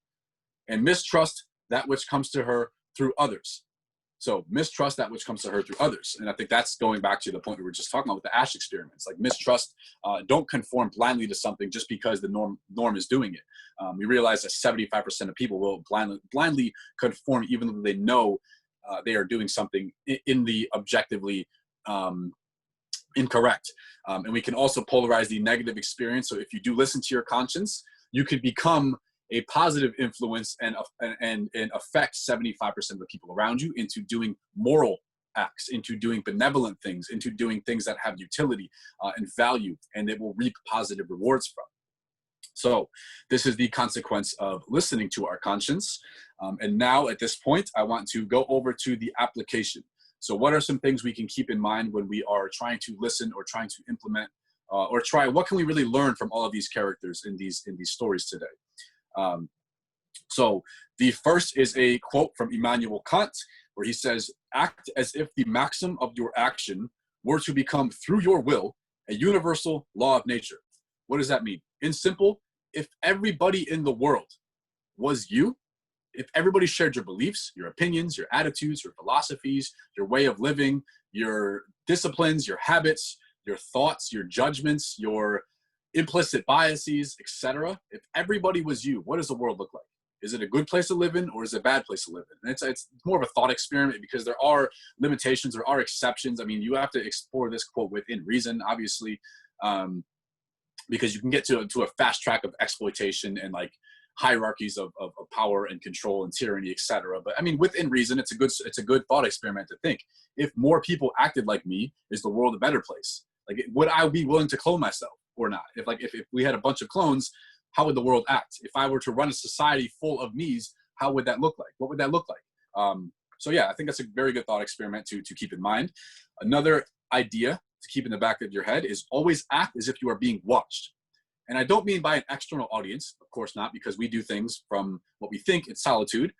and mistrust that which comes to her through others. So mistrust that which comes to her through others. And I think that's going back to the point we were just talking about with the Ash experiments. Like mistrust, don't conform blindly to something just because the norm is doing it. We realize that 75% of people will blindly conform even though they know they are doing something in the objectively incorrect. And we can also polarize the negative experience. So if you do listen to your conscience, you could become a positive influence and affect 75% of the people around you into doing moral acts, into doing benevolent things, into doing things that have utility and value, and it will reap positive rewards from. So this is the consequence of listening to our conscience. And now at this point, I want to go over to the application. So what are some things we can keep in mind when we are trying to listen or trying to implement what can we really learn from all of these characters in these stories today? So the first is a quote from Immanuel Kant, where he says, "Act as if the maxim of your action were to become, through your will, a universal law of nature." What does that mean? In simple, if everybody in the world was you, if everybody shared your beliefs, your opinions, your attitudes, your philosophies, your way of living, your disciplines, your habits, your thoughts, your judgments, your implicit biases, etc. If everybody was you, what does the world look like? Is it a good place to live in, or is it a bad place to live in? And it's more of a thought experiment, because there are limitations, there are exceptions. I mean, you have to explore this quote within reason, obviously, because you can get to a fast track of exploitation and like hierarchies of power and control and tyranny, etc. But I mean, within reason, it's a good thought experiment to think, if more people acted like me, is the world a better place? Like, would I be willing to clone myself or not? If we had a bunch of clones, how would the world act? If I were to run a society full of me's, how would that look like? What would that look like? So yeah, I think that's a very good thought experiment to keep in mind. Another idea to keep in the back of your head is always act as if you are being watched. And I don't mean by an external audience, of course not, because we do things from what we think in solitude.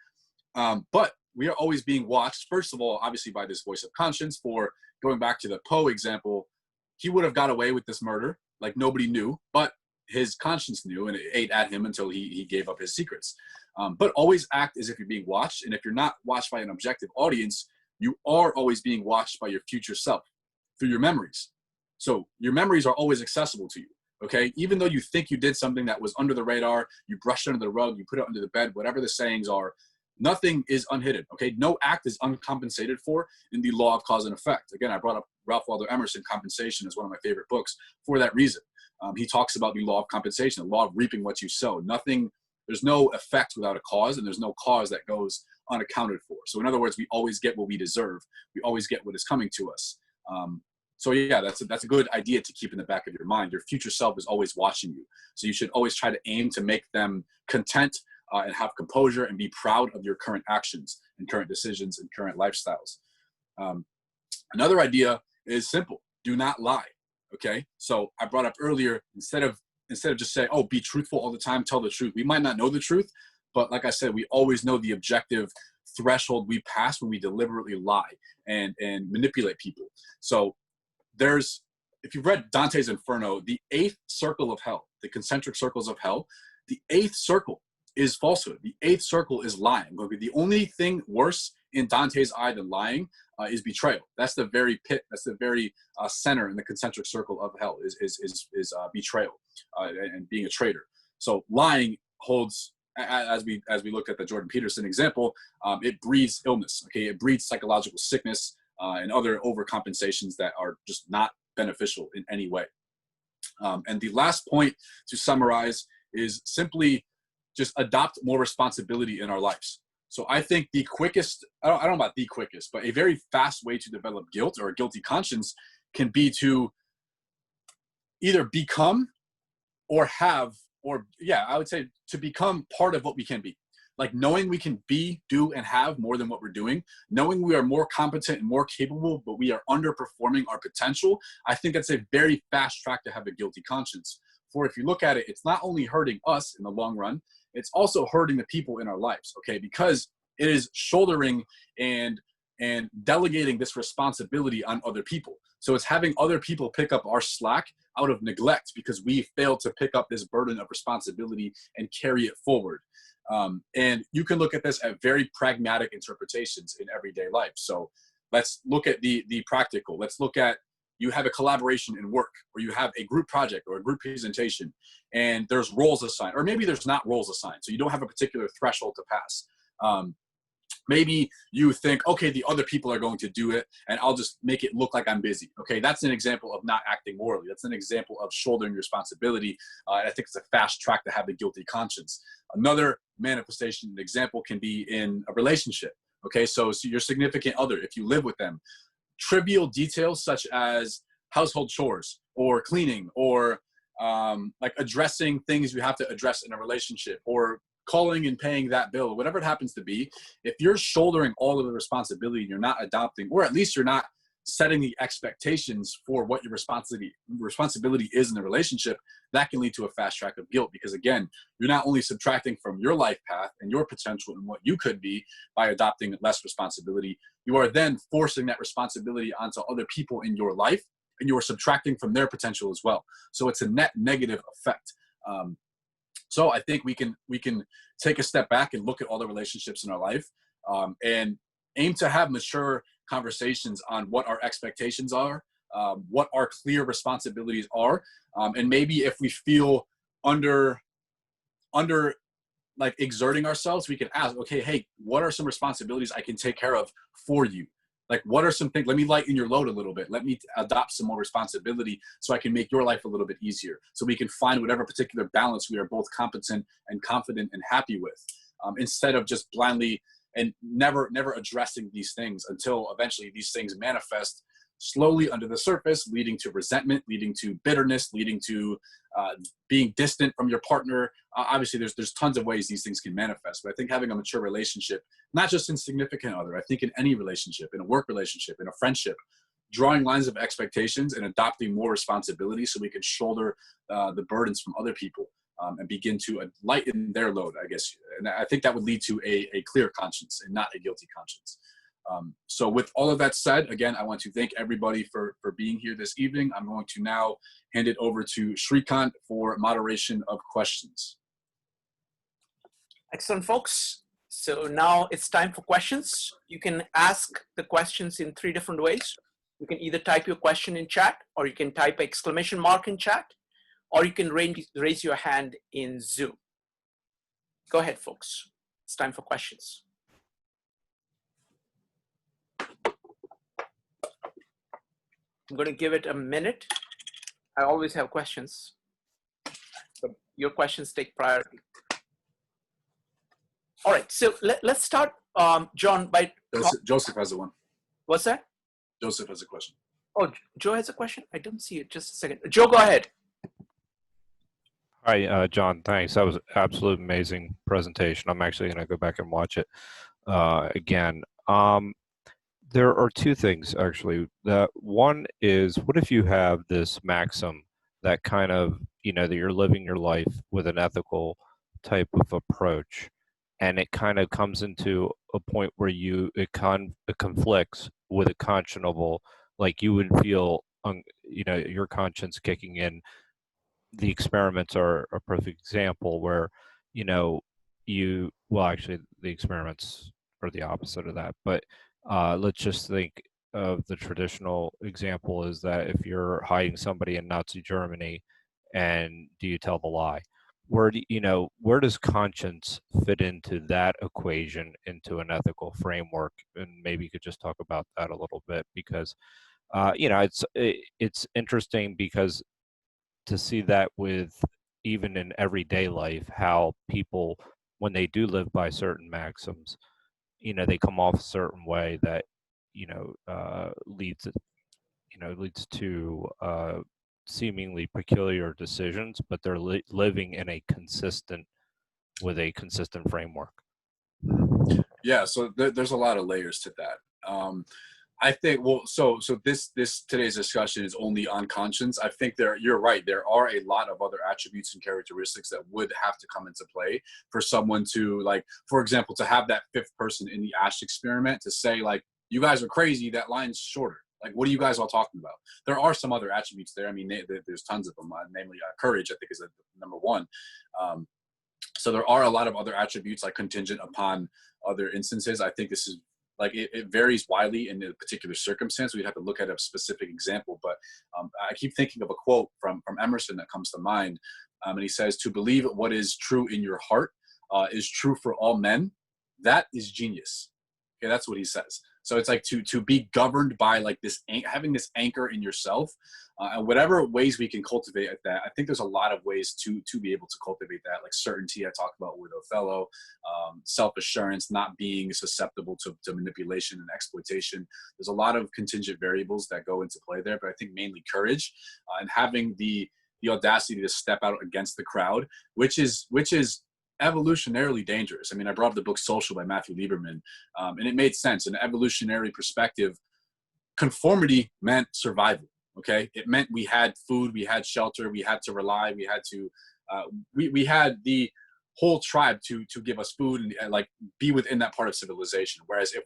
But we are always being watched, first of all, obviously by this voice of conscience. For going back to the Poe example, he would have got away with this murder, like nobody knew, but his conscience knew, and it ate at him until he gave up his secrets. But always act as if you're being watched. And if you're not watched by an objective audience, you are always being watched by your future self through your memories. So your memories are always accessible to you. Okay, even though you think you did something that was under the radar, you brushed under the rug, you put it under the bed, whatever the sayings are, nothing is unhidden. Okay, no act is uncompensated for in the law of cause and effect. Again, I brought up Ralph Waldo Emerson, Compensation, is one of my favorite books for that reason. He talks about the law of compensation, the law of reaping what you sow. Nothing there's no effect without a cause, and there's no cause that goes unaccounted for. So in other words, we always get what we deserve. We always get what is coming to us. So yeah, that's a good idea to keep in the back of your mind. Your future self is always watching you. So you should always try to aim to make them content and have composure and be proud of your current actions and current decisions and current lifestyles. Another idea is simple. Do not lie. Okay. So I brought up earlier, instead of just saying, oh, be truthful all the time, tell the truth. We might not know the truth, but like I said, we always know the objective threshold we pass when we deliberately lie and manipulate people. So if you've read Dante's Inferno, the 8th circle of hell, the concentric circles of hell, the 8th circle is falsehood. The 8th circle is lying. The only thing worse in Dante's eye than lying is betrayal. That's the very pit. That's the very center in the concentric circle of hell is betrayal and being a traitor. So lying holds, as we looked at the Jordan Peterson example, it breeds illness. Okay, it breeds psychological sickness and other overcompensations that are just not beneficial in any way. And the last point to summarize is simply just adopt more responsibility in our lives. So I think the quickest, I don't know about the quickest, but a very fast way to develop guilt or a guilty conscience can be to either become or have, or yeah, I would say to become part of what we can be. Like knowing we can be, do, and have more than what we're doing, knowing we are more competent and more capable, but we are underperforming our potential. I think that's a very fast track to have a guilty conscience. For if you look at it, it's not only hurting us in the long run, it's also hurting the people in our lives, okay? Because it is shouldering and delegating this responsibility on other people. So it's having other people pick up our slack out of neglect because we failed to pick up this burden of responsibility and carry it forward. And you can look at this at very pragmatic interpretations in everyday life. So let's look at the practical. Let's look at, you have a collaboration in work, or you have a group project or a group presentation, and there's roles assigned, or maybe there's not roles assigned. So you don't have a particular threshold to pass. Maybe you think, okay, the other people are going to do it, and I'll just make it look like I'm busy. Okay, that's an example of not acting morally. That's an example of shouldering responsibility. And I think it's a fast track to have a guilty conscience. Another manifestation example can be in a relationship. Okay, so your significant other, if you live with them, trivial details such as household chores or cleaning or like addressing things you have to address in a relationship, or calling and paying that bill, whatever it happens to be, if you're shouldering all of the responsibility and you're not adopting, or at least you're not setting the expectations for what your responsibility is in the relationship, that can lead to a fast track of guilt. Because again, you're not only subtracting from your life path and your potential and what you could be by adopting less responsibility, you are then forcing that responsibility onto other people in your life, and you are subtracting from their potential as well. So it's a net negative effect. So I think we can take a step back and look at all the relationships in our life and aim to have mature conversations on what our expectations are, what our clear responsibilities are, and maybe if we feel under like exerting ourselves, we can ask, okay, hey, what are some responsibilities I can take care of for you? Like, what are some things, let me lighten your load a little bit. Let me adopt some more responsibility so I can make your life a little bit easier. So we can find whatever particular balance we are both competent and confident and happy with, instead of just blindly and never addressing these things until eventually these things manifest slowly under the surface, leading to resentment, leading to bitterness, leading to being distant from your partner. Obviously, there's tons of ways these things can manifest, but I think having a mature relationship, not just in significant other, I think in any relationship, in a work relationship, in a friendship, drawing lines of expectations and adopting more responsibility so we can shoulder the burdens from other people and begin to lighten their load, I guess. And I think that would lead to a clear conscience and not a guilty conscience. So with all of that said, again, I want to thank everybody for being here this evening. I'm going to now hand it over to Shrikant for moderation of questions. Excellent, folks. So now it's time for questions. You can ask the questions in 3 different ways. You can either type your question in chat, or you can type exclamation mark in chat, or you can raise your hand in Zoom. Go ahead, folks. It's time for questions. I'm going to give it a minute. I always have questions, but your questions take priority. All right, so let's start, John, by... Joseph has the one. What's that? Joseph has a question. Oh, Joe has a question? I don't see it. Just a second. Joe, go ahead. Hi, John, thanks. That was an absolute amazing presentation. I'm actually going to go back and watch it again. There are two things, actually. One is, what if you have this maxim that kind of, that you're living your life with an ethical type of approach, and it kind of comes into a point where it conflicts with a conscionable, like you would feel, your conscience kicking in. The experiments are a perfect example where, actually the experiments are the opposite of that, but let's just think of the traditional example is that if you're hiding somebody in Nazi Germany, and do you tell the lie? Where does conscience fit into that equation, into an ethical framework? And maybe you could just talk about that a little bit, because it's interesting, because to see that with even in everyday life, how people, when they do live by certain maxims, they come off a certain way that leads to seemingly peculiar decisions, but they're living in with a consistent framework. Yeah, so there's a lot of layers to that. I think, so this today's discussion is only on conscience. I think you're right. There are a lot of other attributes and characteristics that would have to come into play for someone to, like, for example, to have that fifth person in the Ash experiment to say, like, you guys are crazy, that line's shorter. Like, what are you guys all talking about? There are some other attributes there. I mean, there's tons of them, namely courage, I think, is number one. So there are a lot of other attributes, like contingent upon other instances. I think this is, like, it varies widely in a particular circumstance. We'd have to look at a specific example, but I keep thinking of a quote from Emerson that comes to mind. And he says, "To believe what is true in your heart is true for all men. That is genius." Okay, that's what he says. So it's like to be governed by, like, this, having this anchor in yourself, and whatever ways we can cultivate that. I think there's a lot of ways to be able to cultivate that, like certainty I talked about with Othello, self-assurance, not being susceptible to manipulation and exploitation. There's a lot of contingent variables that go into play there, but I think mainly courage, and having the audacity to step out against the crowd, which is evolutionarily dangerous. I mean, I brought up the book Social by Matthew Lieberman, and it made sense. In an evolutionary perspective, conformity meant survival. Okay, it meant we had food, we had shelter, we had to rely, we had to, we had the whole tribe to give us food and like be within that part of civilization. Whereas if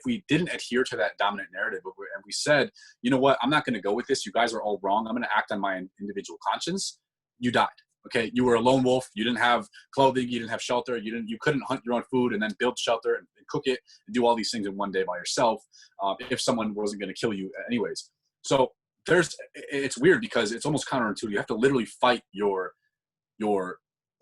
we didn't adhere to that dominant narrative, and we said, you know what, I'm not going to go with this. You guys are all wrong. I'm going to act on my individual conscience. You died. Okay, you were a lone wolf. You didn't have clothing. You didn't have shelter. You couldn't hunt your own food and then build shelter and cook it and do all these things in one day by yourself. If someone wasn't going to kill you anyways. So it's weird because it's almost counterintuitive. You have to literally fight your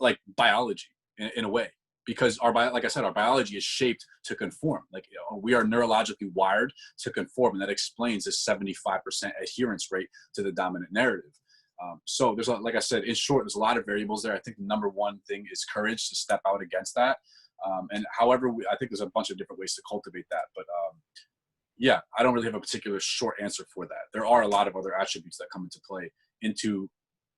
like biology in a way, because like I said, our biology is shaped to conform. Like, we are neurologically wired to conform, and that explains this 75% adherence rate to the dominant narrative. So there's, like I said, in short, there's a lot of variables there. I think the number one thing is courage to step out against that. And however, I think there's a bunch of different ways to cultivate that. But yeah, I don't really have a particular short answer for that. There are a lot of other attributes that come into play into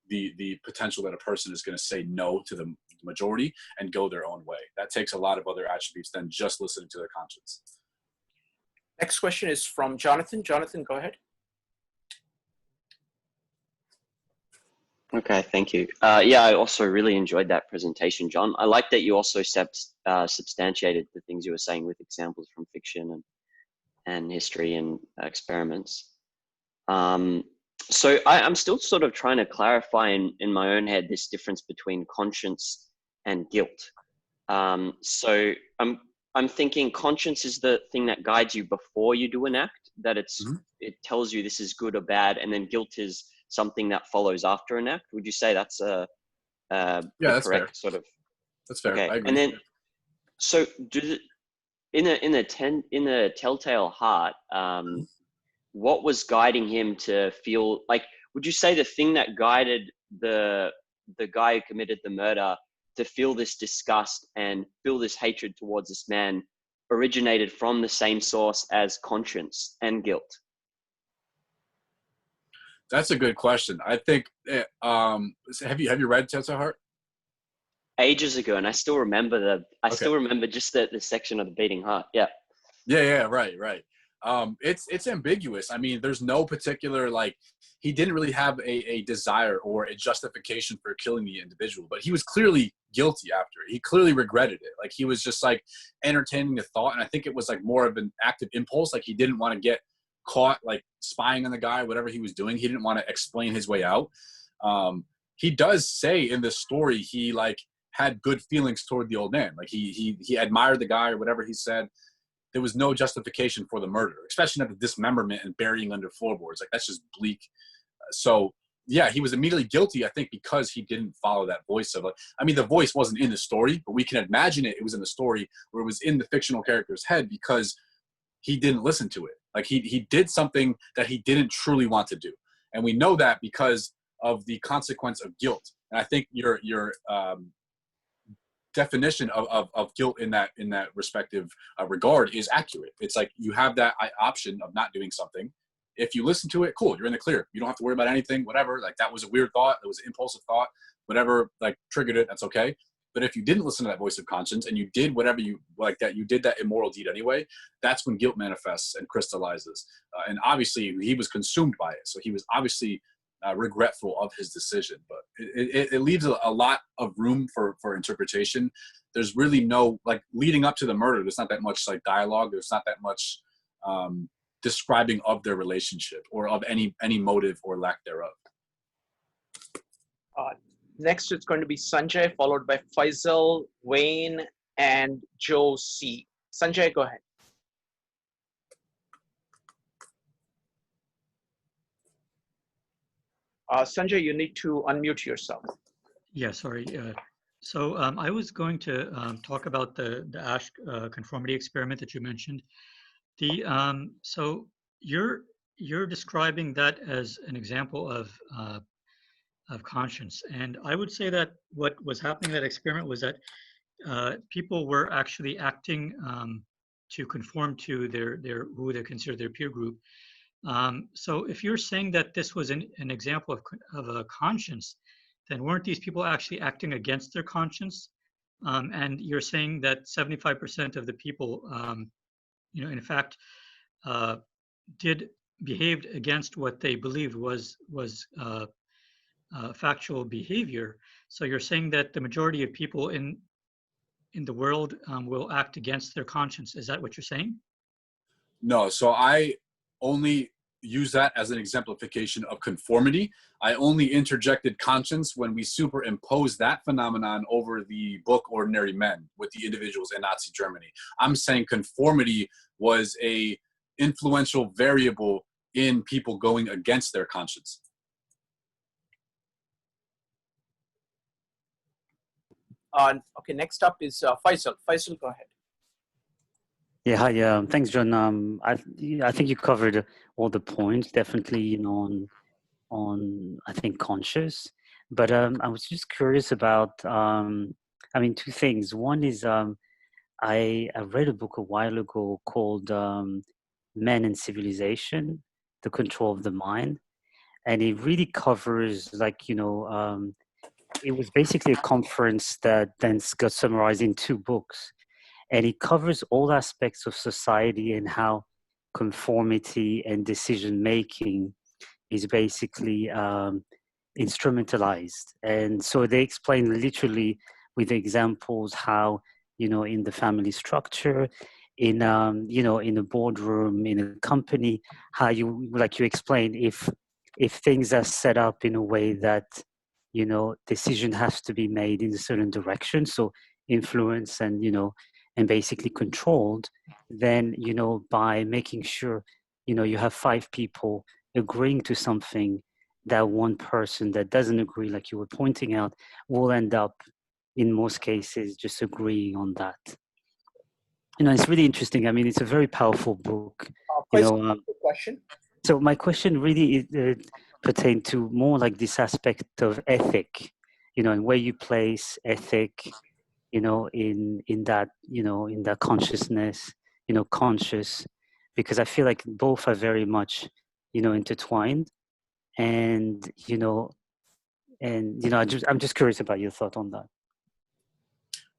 the potential that a person is going to say no to the majority and go their own way. That takes a lot of other attributes than just listening to their conscience. Next question is from Jonathan. Jonathan, go ahead. Okay, thank you. Yeah, I also really enjoyed that presentation, John. I like that you also substantiated the things you were saying with examples from fiction and history and experiments. So I'm still sort of trying to clarify in my own head this difference between conscience and guilt. So I'm thinking conscience is the thing that guides you before you do an act, that it tells you this is good or bad, and then guilt is something that follows after an act. Would you say that's yeah, that's correct fair. sort of? That's fair. Okay, I agree. and then so in the Telltale Heart, what was guiding him to feel like? Would you say the thing that guided the guy who committed the murder to feel this disgust and feel this hatred towards this man originated from the same source as conscience and guilt? That's a good question. I think, have you read Tessa Hart? Ages ago, and I still remember still remember just the section of the beating heart. Yeah. Yeah, right. It's ambiguous. I mean, there's no particular, like, he didn't really have a desire or a justification for killing the individual, but he was clearly guilty after it. He clearly regretted it. Like, he was just like entertaining the thought, and I think it was like more of an active impulse. Like, he didn't want to get caught like spying on the guy, whatever he was doing. He didn't want to explain his way out. He does say in this story he like had good feelings toward the old man. Like, he admired the guy or whatever he said. There was no justification for the murder, especially not the dismemberment and burying under floorboards. Like, that's just bleak. So yeah, he was immediately guilty, I think, because he didn't follow that voice of, like, I mean, the voice wasn't in the story, but we can imagine it. It was in the story, or it was in the fictional character's head because he didn't listen to it. Like, he did something that he didn't truly want to do. And we know that because of the consequence of guilt. And I think your definition of guilt in that respective regard is accurate. It's like you have that option of not doing something. If you listen to it, cool, you're in the clear. You don't have to worry about anything, whatever. Like, that was a weird thought. That was an impulsive thought. Whatever, like, triggered it, that's okay. But if you didn't listen to that voice of conscience and you did whatever you like, that you did that immoral deed anyway, that's when guilt manifests and crystallizes. And obviously he was consumed by it. So he was obviously regretful of his decision, but it leaves a lot of room for interpretation. There's really no, like, leading up to the murder, there's not that much like dialogue. There's not that much describing of their relationship or of any motive or lack thereof. Next, it's going to be Sanjay, followed by Faisal, Wayne, and Joe C. Sanjay, go ahead. Sanjay, you need to unmute yourself. Yeah, sorry. So I was going to talk about the Asch conformity experiment that you mentioned. So you're describing that as an example of conscience, and I would say that what was happening in that experiment was that people were actually acting to conform to who they consider their peer group. So if you're saying that this was an example of a conscience, then weren't these people actually acting against their conscience? And you're saying that 75% of the people, in fact, behaved against what they believed was factual behavior. So you're saying that the majority of people in the world will act against their conscience. Is that what you're saying? No, so I only use that as an exemplification of conformity. I only interjected conscience when we superimpose that phenomenon over the book Ordinary Men with the individuals in Nazi Germany. I'm saying conformity was a influential variable in people going against their conscience. Okay, next up is Faisal. Faisal, go ahead. Yeah, hi. Thanks, John. I think you covered all the points. Definitely, on I think conscious. But I was just curious about. Two things. One is I read a book a while ago called Men and Civilization: The Control of the Mind, and it really covers it was basically a conference that then got summarized in 2 books. And it covers all aspects of society and how conformity and decision-making is basically instrumentalized. And so they explain literally with examples how, in the family structure, in a boardroom, in a company, how you explained, if things are set up in a way that, decision has to be made in a certain direction, so influence and basically controlled, then, by making sure, you have 5 people agreeing to something, that one person that doesn't agree, like you were pointing out, will end up, in most cases, just agreeing on that. It's really interesting. I mean, it's a very powerful book. Question? So my question really pertained to more like this aspect of ethic, and where you place ethic, in that, in that consciousness, conscious, because I feel like both are very much, intertwined. And, I'm just curious about your thought on that.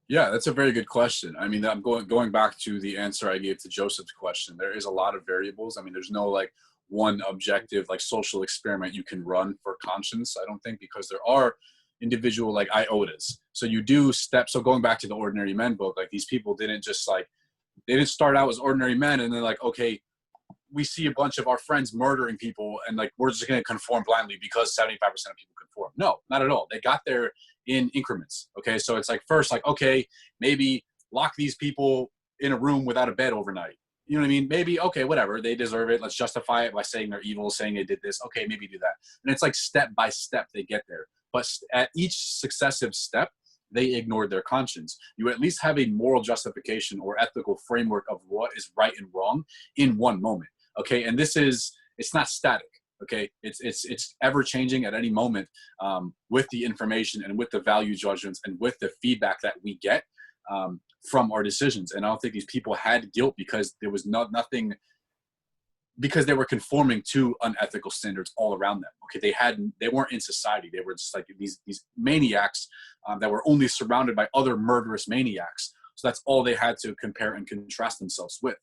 Yeah, that's a very good question. I mean, I'm going back to the answer I gave to Joseph's question. There is a lot of variables. I mean, there's no like one objective, like social experiment you can run for conscience, I don't think, because there are individual like iotas. So you do steps. So going back to the Ordinary Men book, like these people didn't just like, they didn't start out as ordinary men and then like, okay, we see a bunch of our friends murdering people and like, we're just going to conform blindly because 75% of people conform. No, not at all. They got there in increments. Okay. So it's like first, like, okay, maybe lock these people in a room without a bed overnight. You know what I mean? Maybe, okay, whatever. They deserve it. Let's justify it by saying they're evil, saying they did this. Okay, maybe do that. And it's like step by step they get there. But at each successive step, they ignored their conscience. You at least have a moral justification or ethical framework of what is right and wrong in one moment. Okay, and it's not static. Okay, it's ever changing at any moment with the information and with the value judgments and with the feedback that we get from our decisions. And I don't think these people had guilt because there was nothing, because they were conforming to unethical standards all around them. Okay, they weren't in society. They were just like these maniacs that were only surrounded by other murderous maniacs. So that's all they had to compare and contrast themselves with.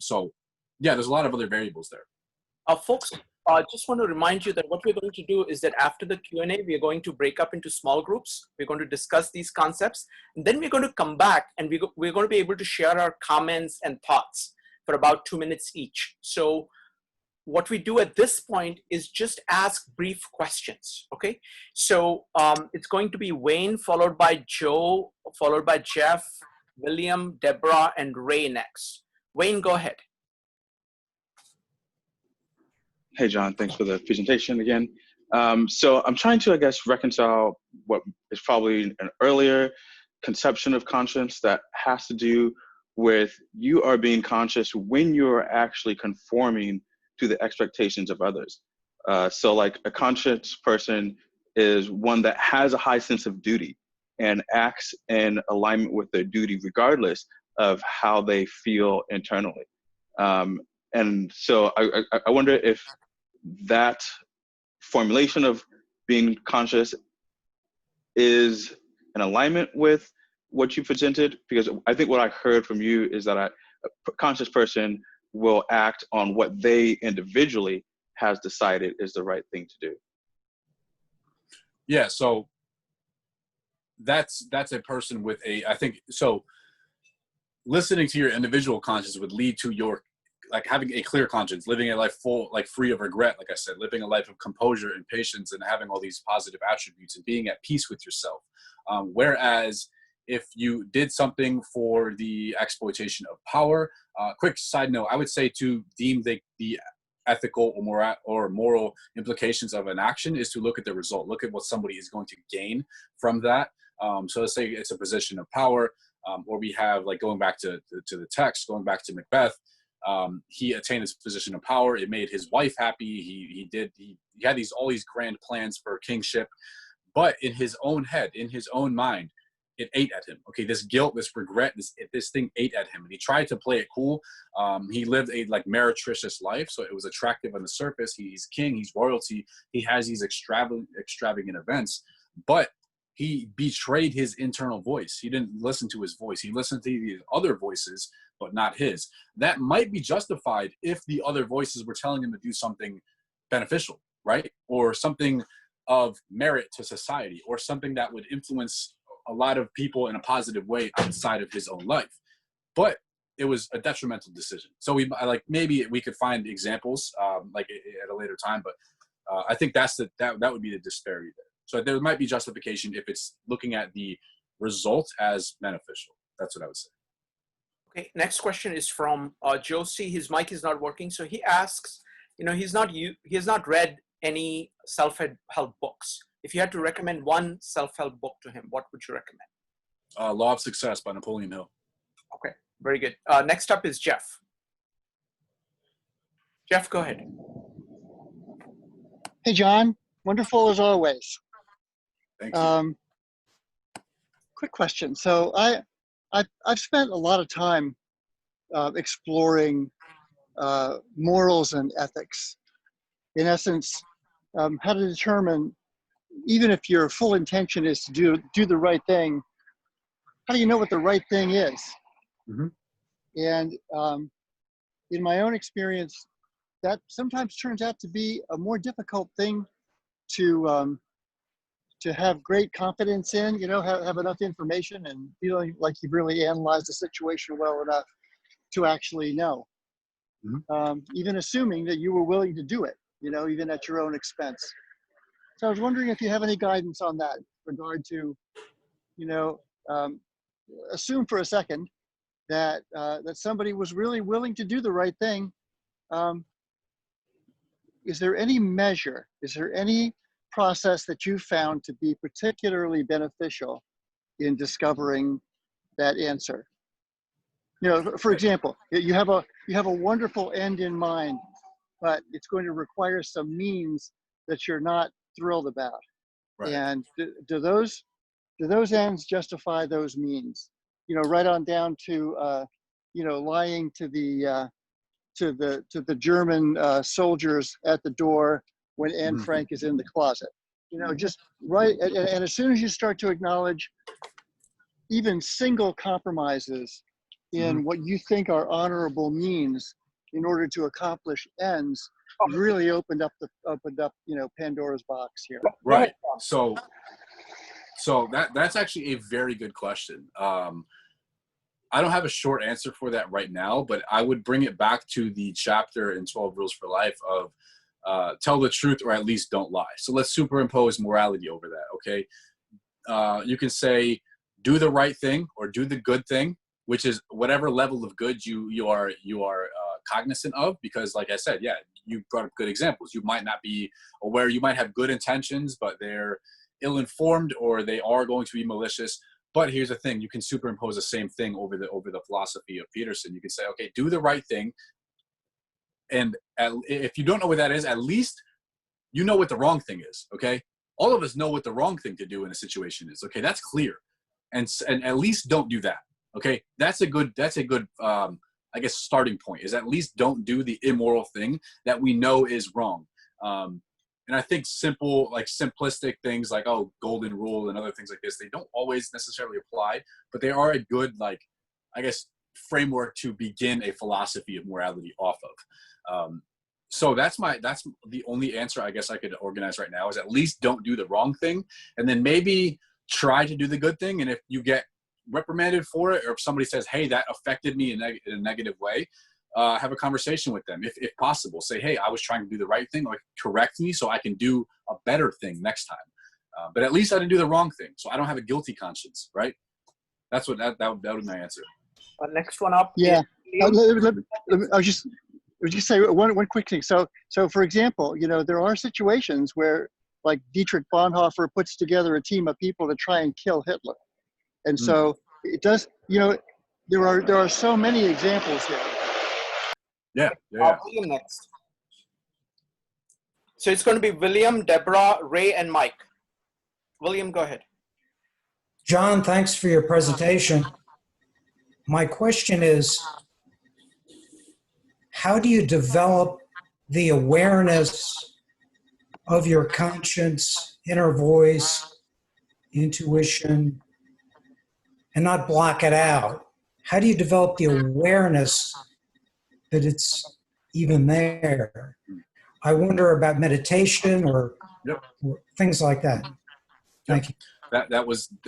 So yeah, there's a lot of other variables there. Folks, I just want to remind you that what we're going to do is that after the Q&A, we are going to break up into small groups. We're going to discuss these concepts. And then we're going to come back and we're going to be able to share our comments and thoughts for about 2 minutes each. So what we do at this point is just ask brief questions, okay? So it's going to be Wayne, followed by Joe, followed by Jeff, William, Deborah, and Ray next. Wayne, go ahead. Hey, John, thanks for the presentation again. So I'm trying to, I guess, reconcile what is probably an earlier conception of conscience that has to do with you are being conscious when you're actually conforming to the expectations of others. So like a conscious person is one that has a high sense of duty and acts in alignment with their duty regardless of how they feel internally. And so I wonder if that formulation of being conscious is in alignment with what you presented, because I think what I heard from you is that a conscious person will act on what they individually has decided is the right thing to do. Yeah, so that's a person with I think, so listening to your individual conscience would lead to your, like having a clear conscience, living a life full, like free of regret, like I said, living a life of composure and patience and having all these positive attributes and being at peace with yourself. Whereas if you did something for the exploitation of power, quick side note, I would say to deem the ethical or moral implications of an action is to look at the result, look at what somebody is going to gain from that. So let's say it's a position of power, or we have, like going back to the text, going back to Macbeth, he attained his position of power. It made his wife happy. He had all these grand plans for kingship, but in his own head, in his own mind, it ate at him. Okay, this guilt, this regret, this thing ate at him, and he tried to play it cool. He lived a like meretricious life, so it was attractive on the surface. He's king, he's royalty. He has these extravagant events, but he betrayed his internal voice. He didn't listen to his voice. He listened to the other voices, but not his. That might be justified if the other voices were telling him to do something beneficial, right? Or something of merit to society, or something that would influence a lot of people in a positive way outside of his own life. But it was a detrimental decision. So maybe we could find examples like at a later time, but I think that would be the disparity there. So there might be justification if it's looking at the result as beneficial. That's what I would say. Okay, next question is from Josie. His mic is not working, so he asks, he has not read any self-help books. If you had to recommend one self-help book to him, what would you recommend? Law of Success by Napoleon Hill. Okay, very good. Next up is Jeff. Jeff, go ahead. Hey, John. Wonderful as always. Thank you. Quick question. So I've spent a lot of time exploring morals and ethics. In essence, how to determine, even if your full intention is to do the right thing, how do you know what the right thing is? Mm-hmm. And in my own experience, that sometimes turns out to be a more difficult thing to have great confidence in, have enough information and feeling like you've really analyzed the situation well enough to actually know. Mm-hmm. Even assuming that you were willing to do it, even at your own expense. So I was wondering if you have any guidance on that regard to, assume for a second that that somebody was really willing to do the right thing. Is there any measure? Is there any process that you found to be particularly beneficial in discovering that answer? For example, you have a wonderful end in mind, but it's going to require some means that you're not thrilled about. Right. And do those ends justify those means? Right on down to lying to the German soldiers at the door when Anne Frank is in the closet. Just right. And as soon as you start to acknowledge even single compromises in what you think are honorable means in order to accomplish ends, really opened up Pandora's box here. Right. So that's actually a very good question. I don't have a short answer for that right now, but I would bring it back to the chapter in 12 Rules for Life of tell the truth or at least don't lie. So let's superimpose morality over that, okay? You can say do the right thing or do the good thing, which is whatever level of good you are cognizant of, because like I said, yeah, you brought up good examples. You might not be aware, you might have good intentions, but they're ill-informed or they are going to be malicious. But here's the thing, you can superimpose the same thing over the philosophy of Peterson. You can say, okay, do the right thing. And if you don't know what that is, at least you know what the wrong thing is, okay? All of us know what the wrong thing to do in a situation is, okay? That's clear. And at least don't do that, okay? That's a good I guess, starting point, is at least don't do the immoral thing that we know is wrong. And I think simplistic things like, oh, golden rule and other things like this, they don't always necessarily apply, but they are a good, I guess, framework to begin a philosophy of morality off of. So that's the only answer I guess I could organize right now, is at least don't do the wrong thing, and then maybe try to do the good thing. And if you get reprimanded for it, or if somebody says, hey, that affected me in a negative way, have a conversation with them. If possible, say, hey, I was trying to do the right thing, correct me so I can do a better thing next time. But at least I didn't do the wrong thing, so I don't have a guilty conscience, right? That's what that was my answer. Next one up. Yeah. I was just say one quick thing. So for example, there are situations where, like, Dietrich Bonhoeffer puts together a team of people to try and kill Hitler. And so it does, there are so many examples here. Yeah. William next. So it's going to be William, Deborah, Ray, and Mike. William, go ahead. John, thanks for your presentation. My question is, how do you develop the awareness of your conscience, inner voice, intuition, and not block it out? How do you develop the awareness that it's even there? I wonder about meditation or things like that. Thank you.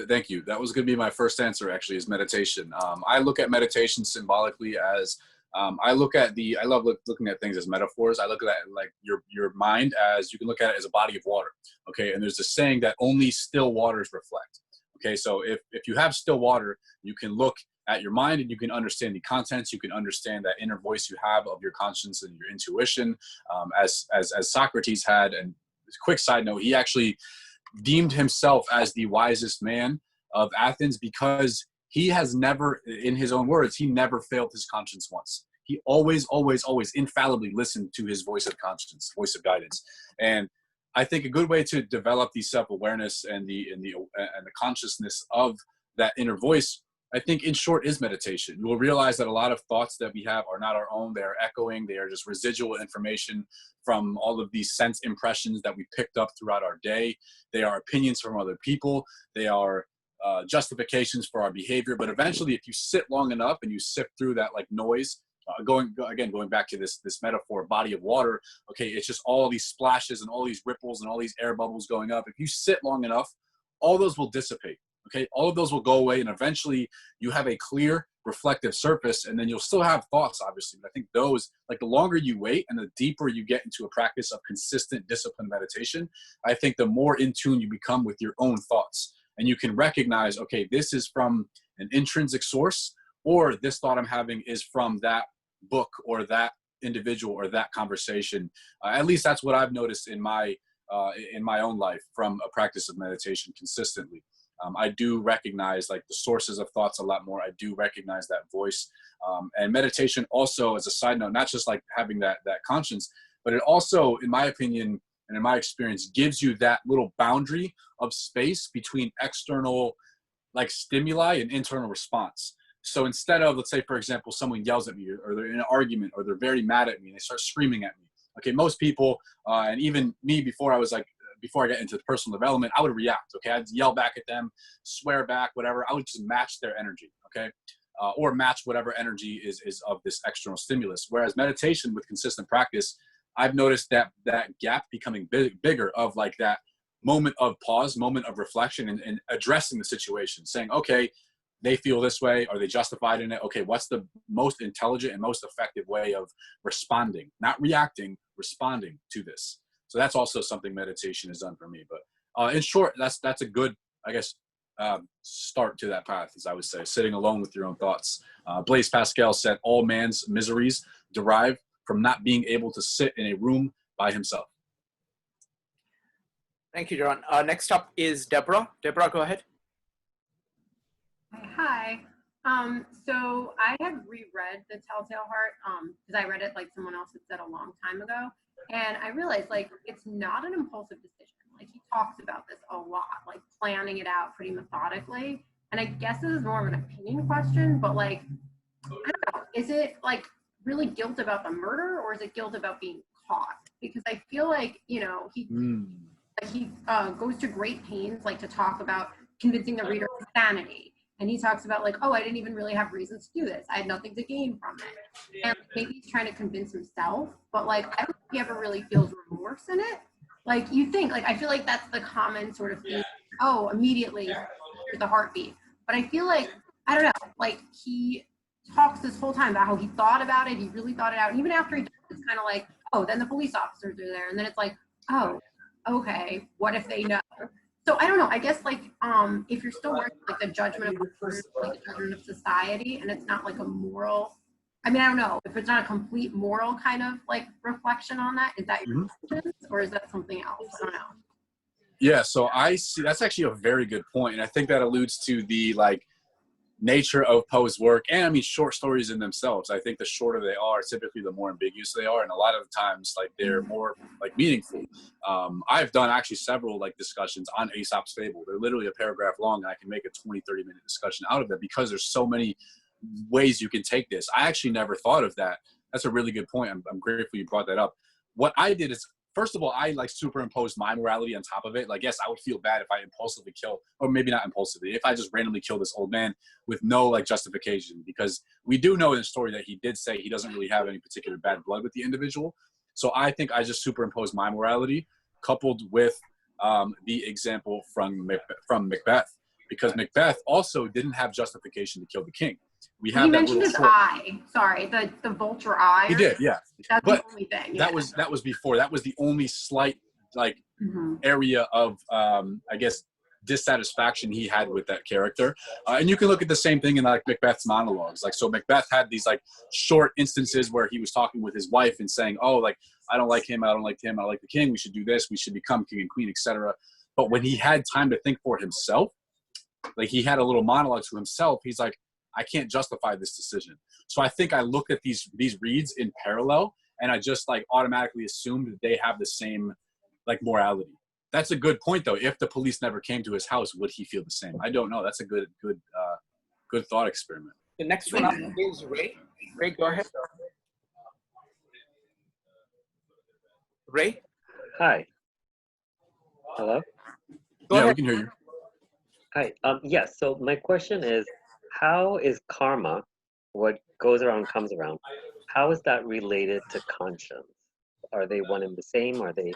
Thank you. That was going to be my first answer, actually, is meditation. I look at meditation symbolically as, I love looking at things as metaphors. I look at that like your mind as, you can look at it as a body of water. Okay. And there's a saying that only still waters reflect. Okay. So if you have still water, you can look at your mind and you can understand the contents. You can understand that inner voice you have of your conscience and your intuition, as Socrates had. And quick side note, he actually deemed himself as the wisest man of Athens because he has never, in his own words, he never failed his conscience once. He always infallibly listened to his voice of conscience, voice of guidance. And I think a good way to develop the self-awareness and the consciousness of that inner voice, I think in short, is meditation. You will realize that a lot of thoughts that we have are not our own. They are echoing. They are just residual information from all of these sense impressions that we picked up throughout our day. They are opinions from other people. They are justifications for our behavior. But eventually, if you sit long enough and you sift through that like noise, going back to this metaphor, body of water, okay, it's just all these splashes and all these ripples and all these air bubbles going up. If you sit long enough, all those will dissipate. Okay, all of those will go away, and eventually you have a clear, reflective surface, and then you'll still have thoughts, obviously. But I think those, like the longer you wait and the deeper you get into a practice of consistent, disciplined meditation, I think the more in tune you become with your own thoughts. And you can recognize, okay, this is from an intrinsic source, or this thought I'm having is from that book or that individual or that conversation. At least that's what I've noticed in my own life from a practice of meditation consistently. I do recognize like the sources of thoughts a lot more. I do recognize that voice. And meditation also, as a side note, not just like having that conscience, but it also, in my opinion and in my experience, gives you that little boundary of space between external like stimuli and internal response. So instead of, let's say, for example, someone yells at me or they're in an argument or they're very mad at me and they start screaming at me. Okay, most people, and even me before I got into personal development, I would react, okay? I'd yell back at them, swear back, whatever. I would just match their energy, okay? Or match whatever energy is of this external stimulus. Whereas meditation with consistent practice, I've noticed that gap becoming bigger of like that moment of pause, moment of reflection and addressing the situation, saying, okay, they feel this way. Are they justified in it? Okay, what's the most intelligent and most effective way of responding? Not reacting, responding to this. So that's also something meditation has done for me. But in short, that's a good, I guess, start to that path, as I would say, sitting alone with your own thoughts. Blaise Pascal said, all man's miseries derive from not being able to sit in a room by himself. Thank you, John. Next up is Deborah. Deborah, go ahead. Hi. So I had reread The Telltale Heart because I read it like someone else had said a long time ago. And I realized like it's not an impulsive decision. Like he talks about this a lot, like planning it out pretty methodically. And I guess this is more of an opinion question, but like, I don't know, is it like really guilt about the murder or is it guilt about being caught? Because I feel like, you know, he goes to great pains like to talk about convincing the reader of sanity. And he talks about like, oh, I didn't even really have reasons to do this. I had nothing to gain from it. And maybe he's trying to convince himself, but like, I don't think he ever really feels remorse in it. Like you think, like, I feel like that's the common sort of thing. Oh, immediately here's the heartbeat. But I feel like, I don't know, like he talks this whole time about how he thought about it. He really thought it out. And even after he does, it's kind of like, oh, then the police officers are there. And then it's like, oh, okay, what if they know? So I don't know, I guess like, if you're still working like the judgment of the person, like the judgment of society, and it's not like a moral, I mean, I don't know, if it's not a complete moral kind of like reflection on that, is that your conscience or is that something else? I don't know. Yeah, so I see, that's actually a very good point. And I think that alludes to the like nature of Poe's work, and I mean short stories in themselves. I think the shorter they are, typically the more ambiguous they are, and a lot of the times like they're more like meaningful. I've done actually several like discussions on Aesop's Fable. They're literally a paragraph long, and I can make a 20-30 minute discussion out of it because there's so many ways you can take this. I actually never thought of that. That's a really good point. I'm grateful you brought that up. What I did is, first of all, I like superimposed my morality on top of it. Like, yes, I would feel bad if I impulsively kill, or maybe not impulsively, if I just randomly kill this old man with no like justification, because we do know in the story that he did say he doesn't really have any particular bad blood with the individual. So I think I just superimposed my morality coupled with the example from Macbeth, because Macbeth also didn't have justification to kill the king. We have he mentioned his eye. Sorry, the vulture eye. He did, yeah. That's but the only thing. That was before. That was the only slight like area of I guess dissatisfaction he had with that character. And you can look at the same thing in like Macbeth's monologues. Like, so Macbeth had these like short instances where he was talking with his wife and saying, oh, like, I don't like him, I don't like him, I like the king, we should do this, we should become king and queen, etc. But when he had time to think for himself, like he had a little monologue to himself, he's like, I can't justify this decision. So I think I looked at these reads in parallel, and I just like automatically assumed that they have the same like morality. That's a good point, though. If the police never came to his house, would he feel the same? I don't know. That's a good thought experiment. The next one up is Ray. Ray, go ahead. Ray? Hi. Hello? Go yeah, ahead. We can hear you. Hi. Yes. So my question is, how is karma, what goes around comes around, how is that related to conscience? Are they one and the same? Are they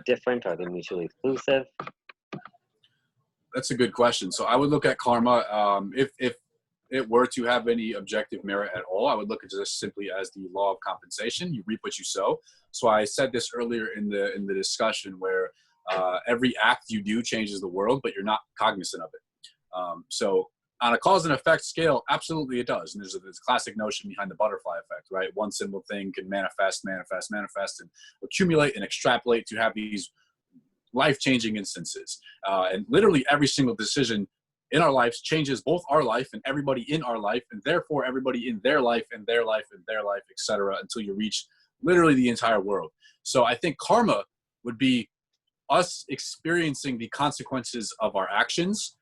different? Are they mutually exclusive? That's a good question. So I would look at karma. If it were to have any objective merit at all, I would look at it just simply as the law of compensation. You reap what you sow. So I said this earlier in the discussion, where every act you do changes the world, but you're not cognizant of it. So on a cause and effect scale, absolutely it does. And there's this classic notion behind the butterfly effect, right? One simple thing can manifest, and accumulate and extrapolate to have these life-changing instances. And literally every single decision in our lives changes both our life and everybody in our life, and therefore everybody in their life and their life and their life, etc., until you reach literally the entire world. So I think karma would be us experiencing the consequences of our actions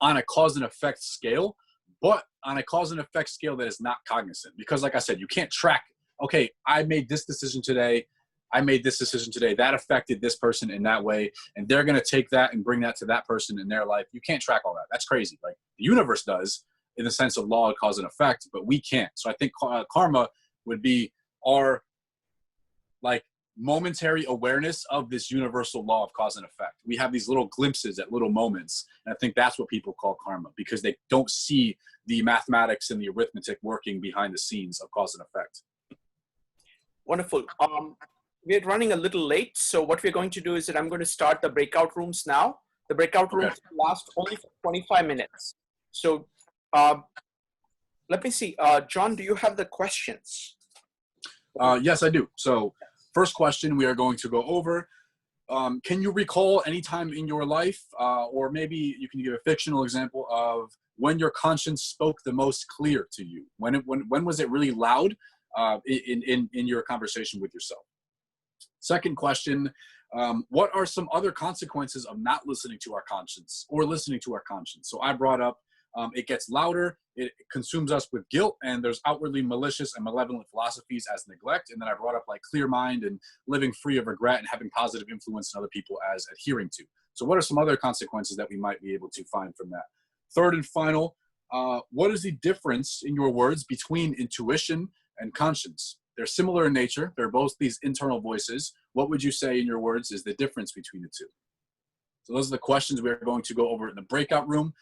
on a cause and effect scale, but on a cause and effect scale that is not cognizant. Because like I said, you can't track, okay, I made this decision today, that affected this person in that way, and they're going to take that and bring that to that person in their life. You can't track all that. That's crazy. Like the universe does in the sense of law of cause and effect, but we can't. So I think karma would be our like momentary awareness of this universal law of cause and effect. We have these little glimpses at little moments, and I think that's what people call karma, because they don't see the mathematics and the arithmetic working behind the scenes of cause and effect. Wonderful. We're running a little late, so what we're going to do is that I'm going to start the breakout rooms now. The breakout rooms last only for 25 minutes. So let me see. John, do you have the questions? Yes, I do. So first question we are going to go over. Can you recall any time in your life, or maybe you can give a fictional example of when your conscience spoke the most clear to you? When was it really loud in your conversation with yourself? Second question, what are some other consequences of not listening to our conscience or listening to our conscience? So I brought up, it gets louder, it consumes us with guilt, and there's outwardly malicious and malevolent philosophies as neglect. And then I brought up like clear mind and living free of regret and having positive influence on other people as adhering to. So what are some other consequences that we might be able to find from that? Third and final, what is the difference in your words between intuition and conscience? They're similar in nature. They're both these internal voices. What would you say in your words is the difference between the two? So those are the questions we're going to go over in the breakout room.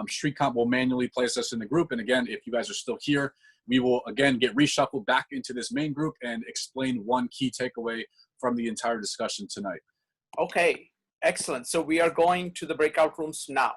Street Comp will manually place us in the group. And again, if you guys are still here, we will again get reshuffled back into this main group and explain one key takeaway from the entire discussion tonight. Okay, excellent. So we are going to the breakout rooms now.